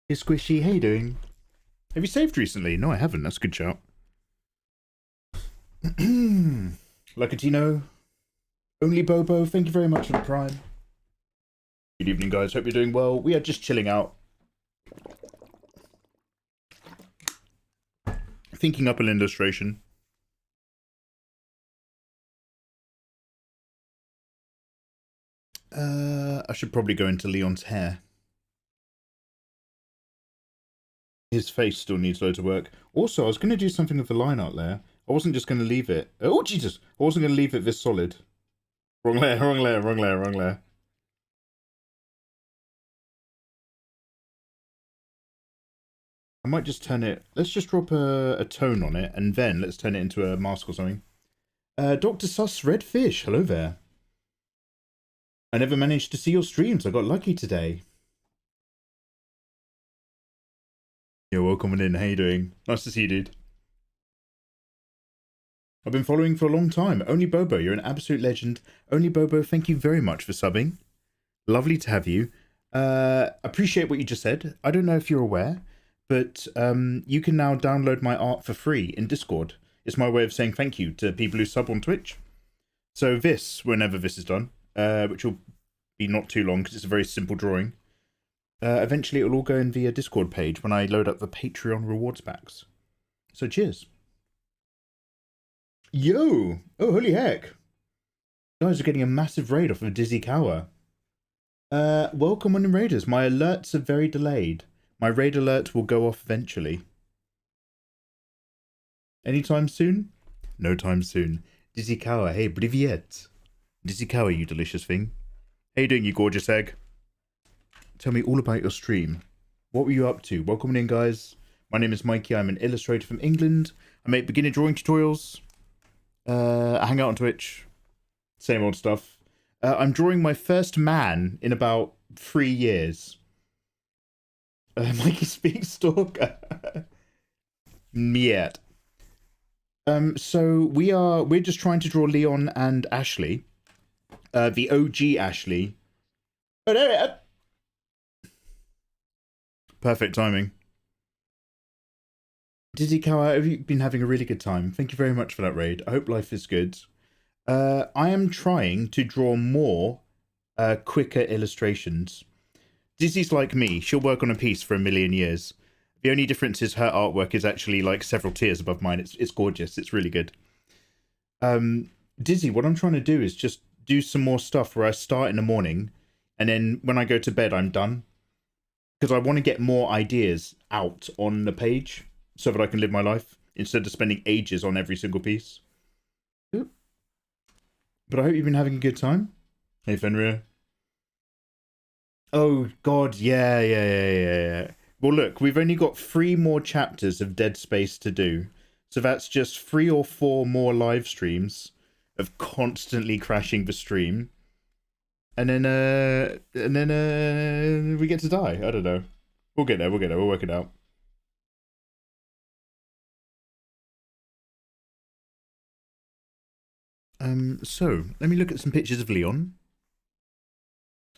Hey Squishy, how you doing? Have you saved recently? No, I haven't. That's a good shout. Lucatino, Only Bobo, thank you very much for the prime. Good evening, guys. Hope you're doing well. We are just chilling out. Thinking up an illustration. I should probably go into Leon's hair. His face still needs loads of work. Also, I was going to do something with the line art layer. I wasn't just going to leave it. Oh, Jesus! I wasn't going to leave it this solid. Wrong layer, wrong layer, wrong layer, wrong layer. I might just turn it... Let's just drop a tone on it, and then let's turn it into a mask or something. Dr. Sus Redfish, hello there. I never managed to see your streams. I got lucky today. You're welcome in. How you doing? Nice to see you, dude. I've been following for a long time. Only Bobo, you're an absolute legend. Only Bobo, thank you very much for subbing. Lovely to have you. Appreciate what you just said. I don't know if you're aware, but you can now download my art for free in Discord. It's my way of saying thank you to people who sub on Twitch. So this, whenever this is done, which will be not too long because it's a very simple drawing, eventually it will all go in the Discord page when I load up the Patreon rewards packs. So cheers. Yo! Oh, holy heck. Guys are getting a massive raid off of Dizzy Cower. Welcome on the raiders. My alerts are very delayed. My raid alert will go off eventually. Anytime soon? No time soon. Dizzy Cower, hey, privyet. Dizzy Cower, you delicious thing. How you doing, you gorgeous egg? Tell me all about your stream. What were you up to? Welcome in, guys. My name is Mikey. I'm an illustrator from England. I make beginner drawing tutorials. I hang out on Twitch. Same old stuff. I'm drawing my first man in about 3 years. Mikey speaks stalker. Niet. So we're just trying to draw Leon and Ashley. The OG Ashley. Oh, there. Perfect timing. Dizzy Cow, have you been having a really good time? Thank you very much for that raid. I hope life is good. I am trying to draw more quicker illustrations. Dizzy's like me. She'll work on a piece for 1,000,000 years. The only difference is her artwork is actually like several tiers above mine. It's gorgeous. It's really good. Dizzy, what I'm trying to do is just do some more stuff where I start in the morning and then when I go to bed, I'm done. Because I want to get more ideas out on the page so that I can live my life instead of spending ages on every single piece. Yep. But I hope you've been having a good time. Hey, Fenrir. Oh, God. Yeah. Well, look, we've only got 3 more chapters of Dead Space to do. So that's just 3 or 4 more live streams of constantly crashing the stream. And then we get to die. I don't know. We'll get there. We'll work it out. So let me look at some pictures of Leon.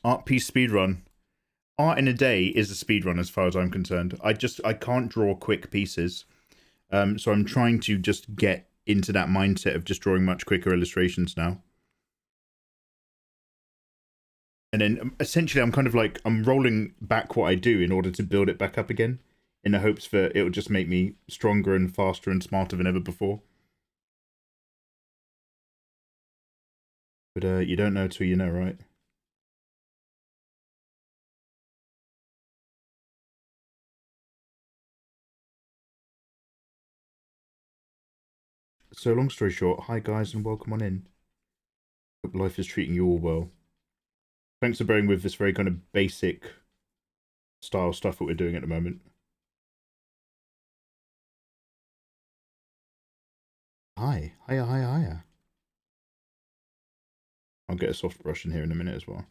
Art piece speedrun. Art in a day is a speedrun as far as I'm concerned. I can't draw quick pieces. So I'm trying to just get into that mindset of just drawing much quicker illustrations now. And then essentially I'm kind of like, I'm rolling back what I do in order to build it back up again in the hopes that it will just make me stronger and faster and smarter than ever before. But you don't know till you know, right? So long story short, hi guys and welcome on in. Hope life is treating you all well. Thanks for bearing with this very kind of basic style stuff that we're doing at the moment. Hiya. I'll get a soft brush in here in a minute as well.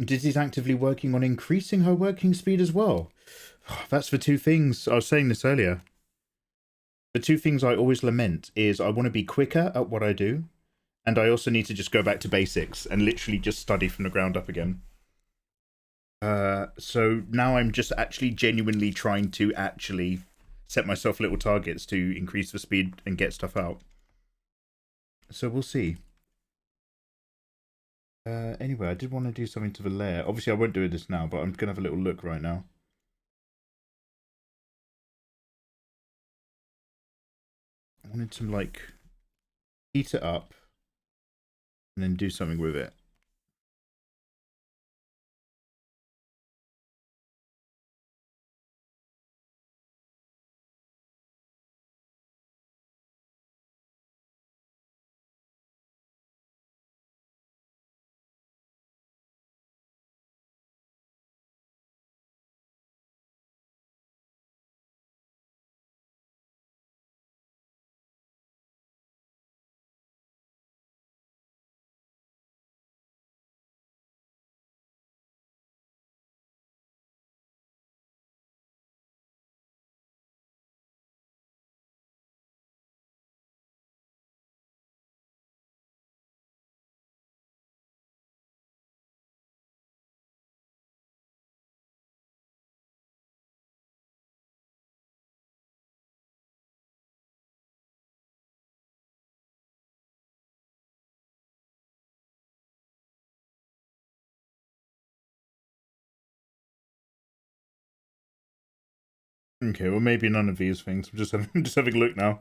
Dizzy's actively working on increasing her working speed as well. That's the 2 things. I was saying this earlier. The 2 things I always lament is I want to be quicker at what I do, and I also need to just go back to basics and literally just study from the ground up again. So now I'm just actually genuinely trying to actually set myself little targets to increase the speed and get stuff out. So we'll see. Anyway, I did want to do something to the layer. Obviously, I won't do this now, but I'm going to have a little look right now. I wanted to, like, heat it up and then do something with it. Okay, well, maybe none of these things. I'm just having a look now.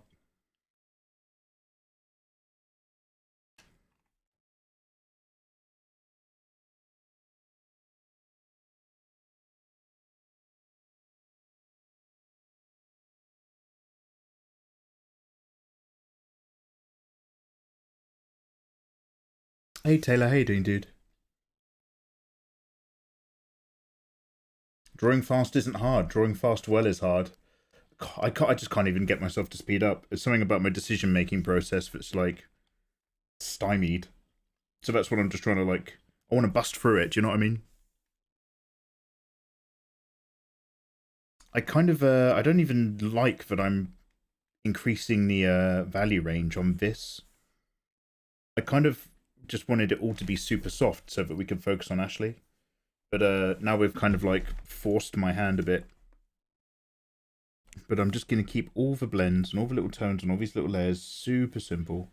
Hey, Taylor, how you doing, dude? Drawing fast isn't hard. Drawing fast well is hard. I just can't even get myself to speed up. It's something about my decision-making process that's, like, stymied. So that's what I'm just trying to, like... I want to bust through it, do you know what I mean? I kind of, I don't even like that I'm increasing the value range on this. I kind of just wanted it all to be super soft so that we could focus on Ashley. But now we've kind of, like, forced my hand a bit. But I'm just going to keep all the blends and all the little tones and all these little layers super simple.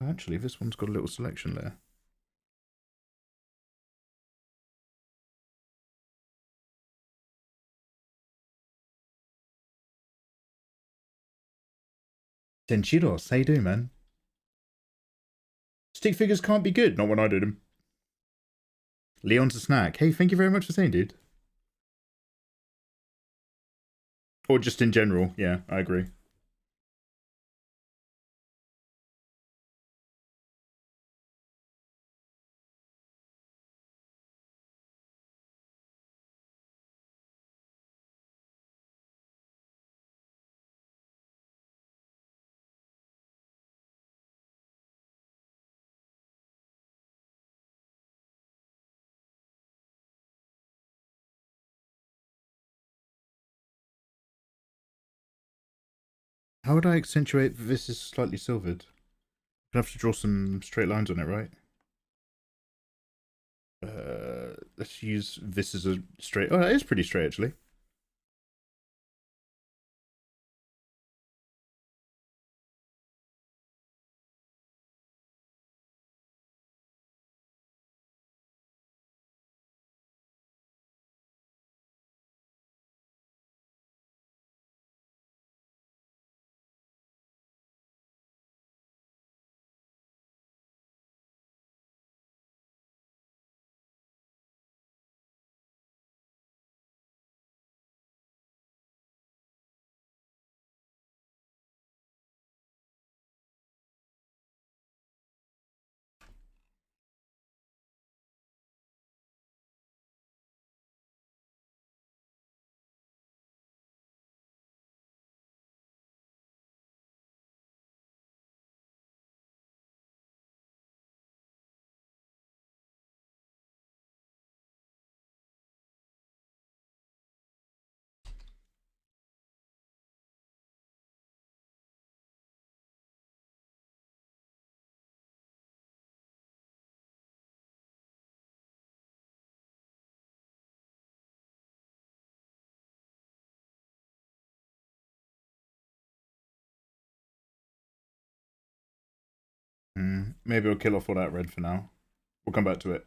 Actually, this one's got a little selection layer. Tenchiros, how you doing, man? Stick figures can't be good, not when I did them. Leon's a snack. Hey, thank you very much for saying, dude. Or just in general, yeah, I agree. How would I accentuate that this is slightly silvered? I have to draw some straight lines on it, right? Let's use this as a straight... Oh, that is pretty straight, actually. Maybe I'll kill off all that red for now. We'll come back to it.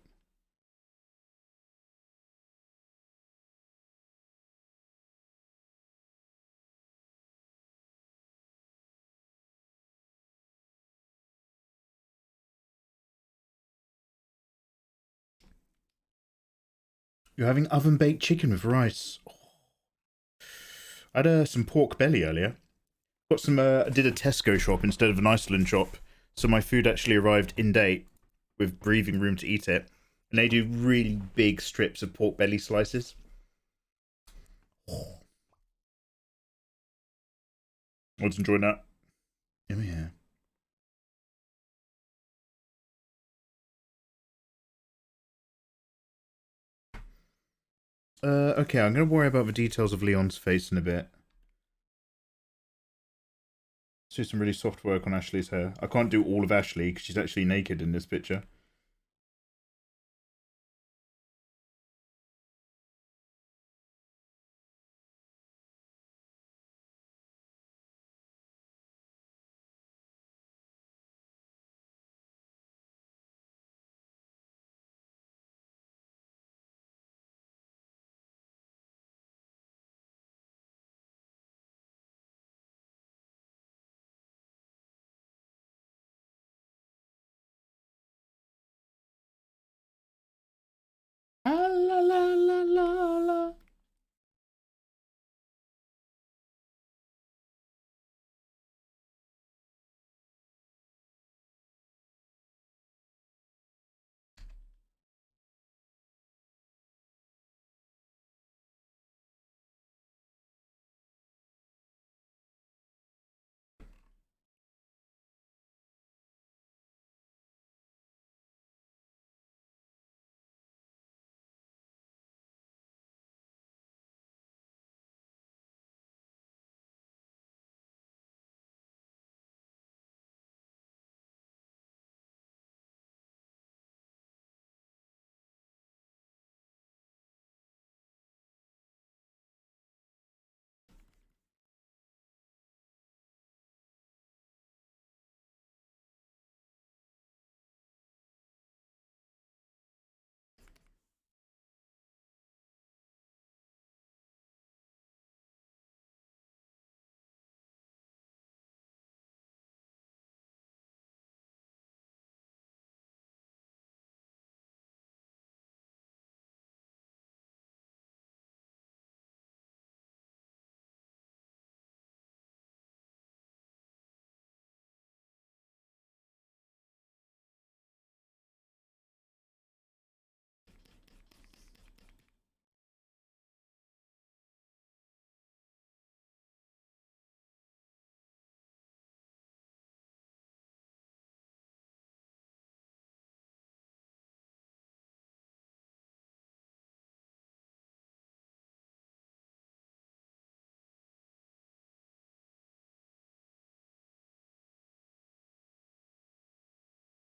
You're having oven-baked chicken with rice. Oh. I had some pork belly earlier. Got some. I did a Tesco shop instead of an Iceland shop, so my food actually arrived in date with breathing room to eat it. And they do really big strips of pork belly slices. Oh. I was enjoying that. Oh yeah. Okay, I'm going to worry about the details of Leon's face in a bit. Let's do some really soft work on Ashley's hair. I can't do all of Ashley because she's actually naked in this picture. Ah, la, la, la, la, la.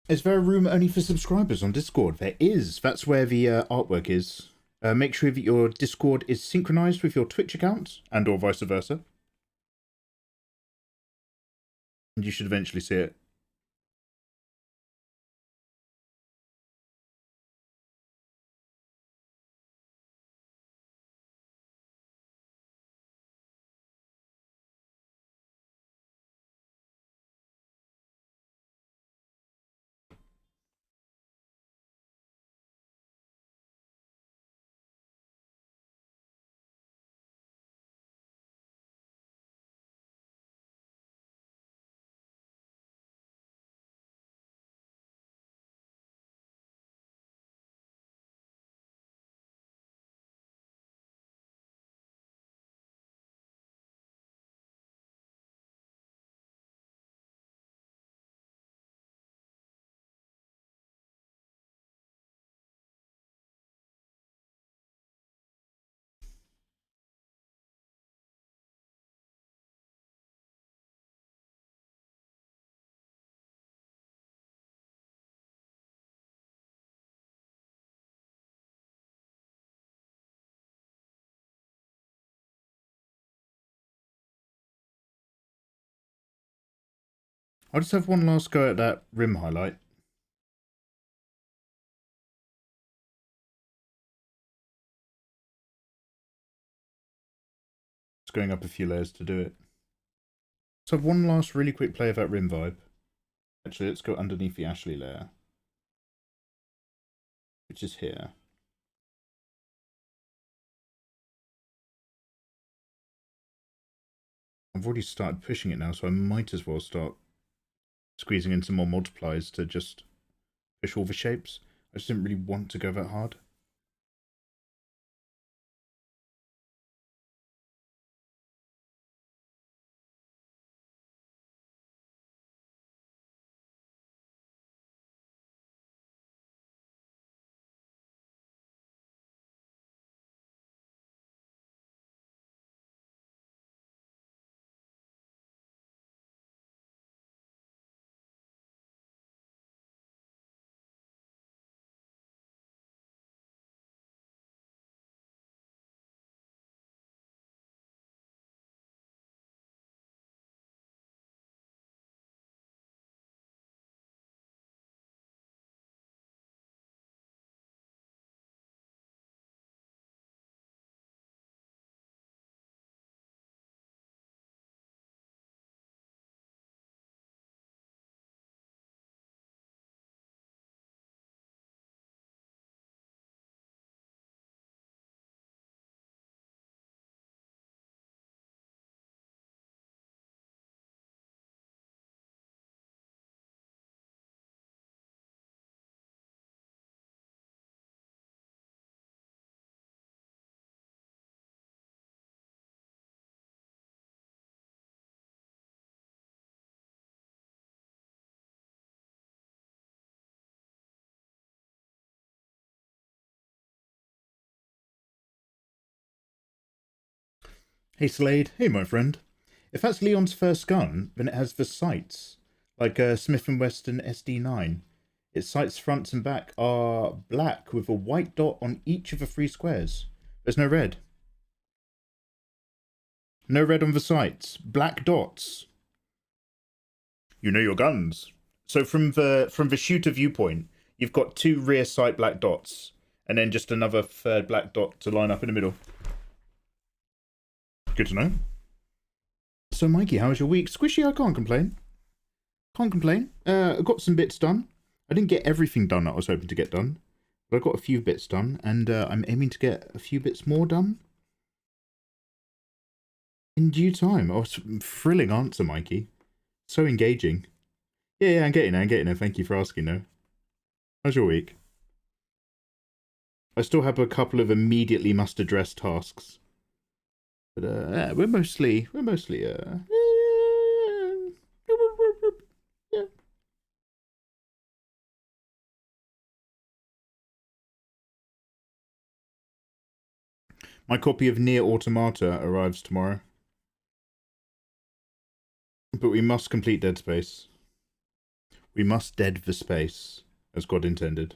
Is there a room only for subscribers on Discord? There is. That's where the artwork is. Make sure that your Discord is synchronized with your Twitch account, and or vice versa. And you should eventually see it. I'll just have one last go at that rim highlight. Just going up a few layers to do it. So have one last really quick play of that rim vibe. Actually, let's go underneath the Ashley layer, which is here. I've already started pushing it now, so I might as well start squeezing in some more multipliers to just push all the shapes. I just didn't really want to go that hard. Hey Slade, hey my friend. If that's Leon's first gun, then it has the sights, like a Smith & Wesson SD9. Its sights fronts and back are black with a white dot on each of the 3 squares. There's no red. No red on the sights. Black dots. You know your guns. So from the shooter viewpoint, you've got 2 rear sight black dots, and then just another third black dot to line up in the middle. Good to know. So, Mikey, how was your week? Squishy, I can't complain. Can't complain. I got some bits done. I didn't get everything done that I was hoping to get done, but I got a few bits done, and I'm aiming to get a few bits more done in due time. Oh, thrilling answer, Mikey. So engaging. Yeah, I'm getting there. Thank you for asking, though. How's your week? I still have a couple of immediately must-address tasks. But yeah, we're mostly yeah. My copy of Nier Automata arrives tomorrow. But we must complete Dead Space. We must dead the space, as God intended.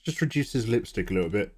Just reduce his lipstick a little bit.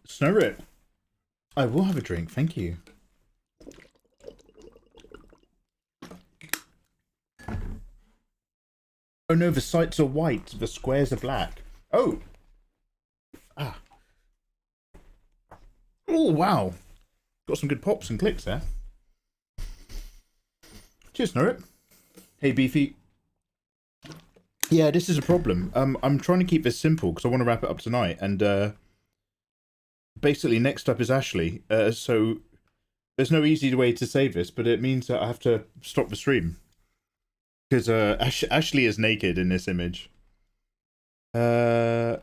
Snow Rip. I will have a drink, thank you. Oh no, the sides are white, the squares are black. Oh! Ah. Oh, wow. Got some good pops and clicks there. Cheers, Snow Rip. Hey, Beefy. Yeah, this is a problem. I'm trying to keep this simple because I want to wrap it up tonight, and basically next up is Ashley. So there's no easy way to save this, but it means that I have to stop the stream because Ashley is naked in this image. So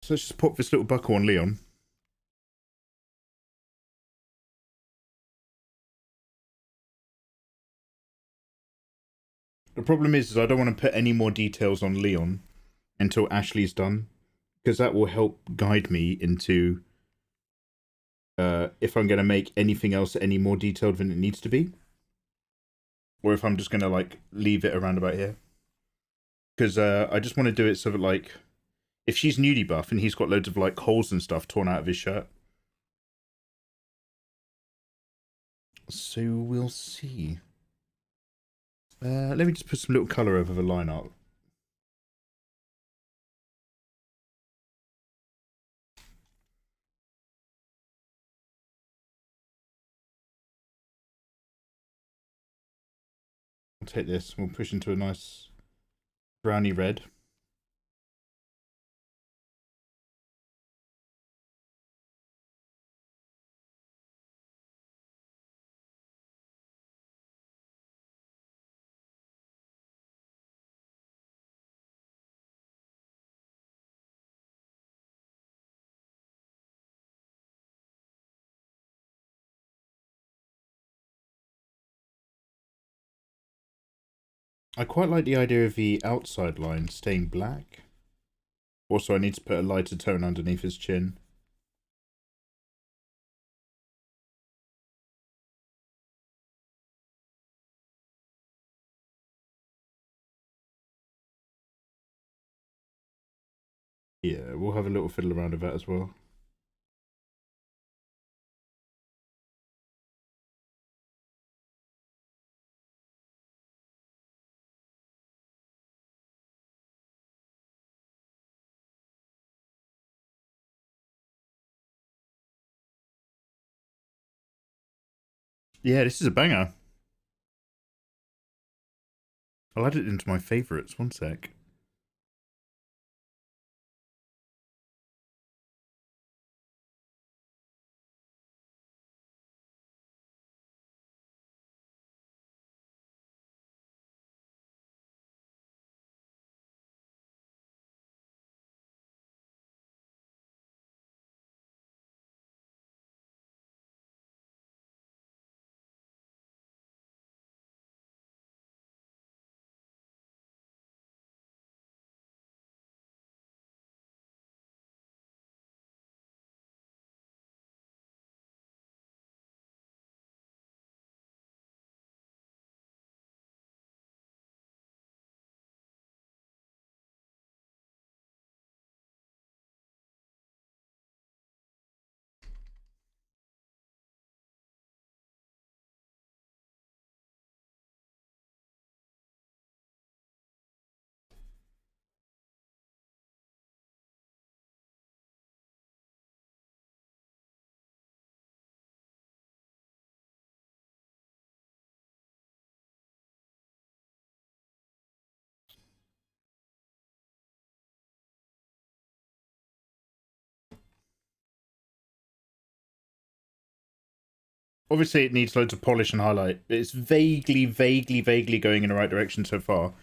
let's just pop this little buckle on Leon. The problem is I don't want to put any more details on Leon until Ashley's done, because that will help guide me into if I'm going to make anything else any more detailed than it needs to be, or if I'm just going to like leave it around about here. Because I just want to do it so that like if she's nudie buff and he's got loads of like holes and stuff torn out of his shirt. So we'll see. Let me just put some little colour over the line art. I'll take this. We'll push into a nice browny red. I quite like the idea of the outside line staying black. Also, I need to put a lighter tone underneath his chin. Yeah, we'll have a little fiddle around with that as well. Yeah, this is a banger. I'll add it into my favourites. One sec. Obviously, it needs loads of polish and highlight. It's vaguely going in the right direction so far.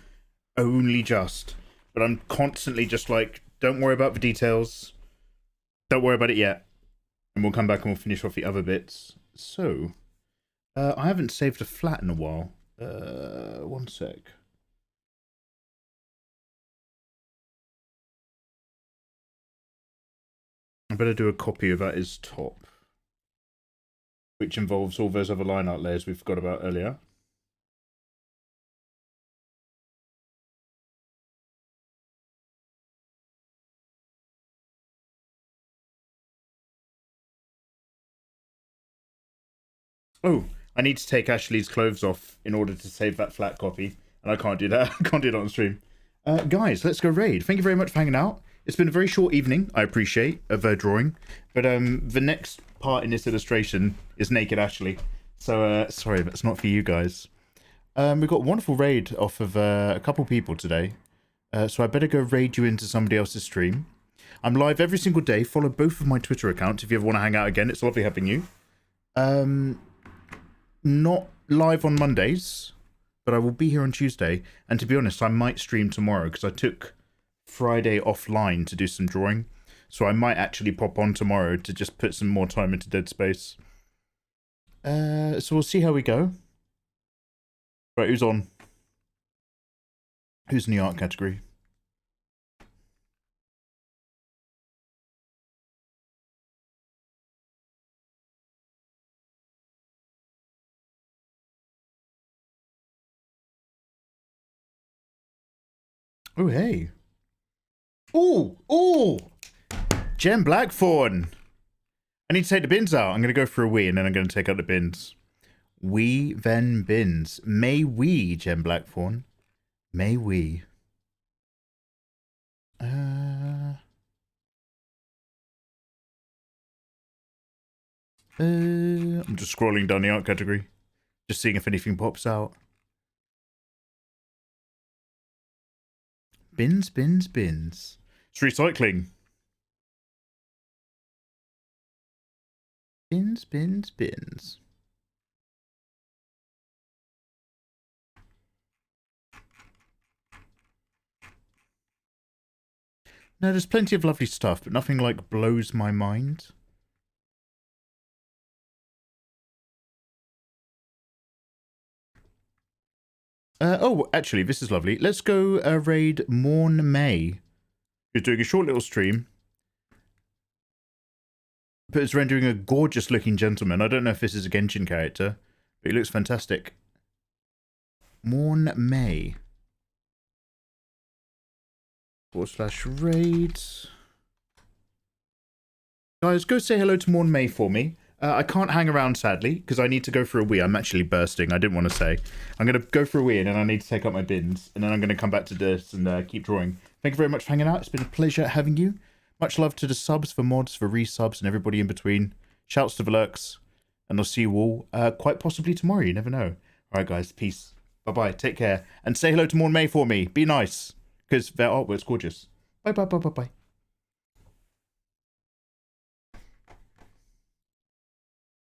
Only just. But I'm constantly just like, don't worry about the details. Don't worry about it yet. And we'll come back and we'll finish off the other bits. So, I haven't saved a flat in a while. One sec. I better do a copy of that as top, which involves all those other line art layers we forgot about earlier. Oh, I need to take Ashley's clothes off in order to save that flat copy, and I can't do that. I can't do it on stream. Guys, let's go raid. Thank you very much for hanging out. It's been a very short evening, I appreciate, of drawing. But the next part in this illustration is naked Ashley. So, sorry, that's not for you guys. We've got a wonderful raid off of a couple people today. So I better go raid you into somebody else's stream. I'm live every single day. Follow both of my Twitter accounts if you ever want to hang out again. It's lovely having you. Not live on Mondays, but I will be here on Tuesday. And to be honest, I might stream tomorrow because I took Friday offline to do some drawing. So I might actually pop on tomorrow to just put some more time into Dead Space. So we'll see how we go. Right, who's on? Who's in the art category? Oh, hey. Oh! Jem Blackthorn. I need to take the bins out. I'm going to go for a wee and then I'm going to take out the bins. We then bins. May we, Jem Blackthorn. May we. I'm just scrolling down the art category. Just seeing if anything pops out. Bins. It's recycling. Bins. No, there's plenty of lovely stuff, but nothing like blows my mind. Oh, actually, this is lovely. Let's go raid Morn May, who's doing a short little stream, but is rendering a gorgeous looking gentleman. I don't know if this is a Genshin character, but he looks fantastic. Morn May. /raid. Guys, go say hello to Morn May for me. I can't hang around, sadly, because I need to go for a wee. I'm actually bursting. I didn't want to say. I'm going to go for a wee, and then I need to take out my bins. And then I'm going to come back to this and keep drawing. Thank you very much for hanging out. It's been a pleasure having you. Much love to the subs, for mods, for resubs, and everybody in between. Shouts to the lurks. And I'll see you all quite possibly tomorrow. You never know. All right, guys. Peace. Bye-bye. Take care. And say hello to Morn May for me. Be nice. Because their artwork's gorgeous. Bye-bye.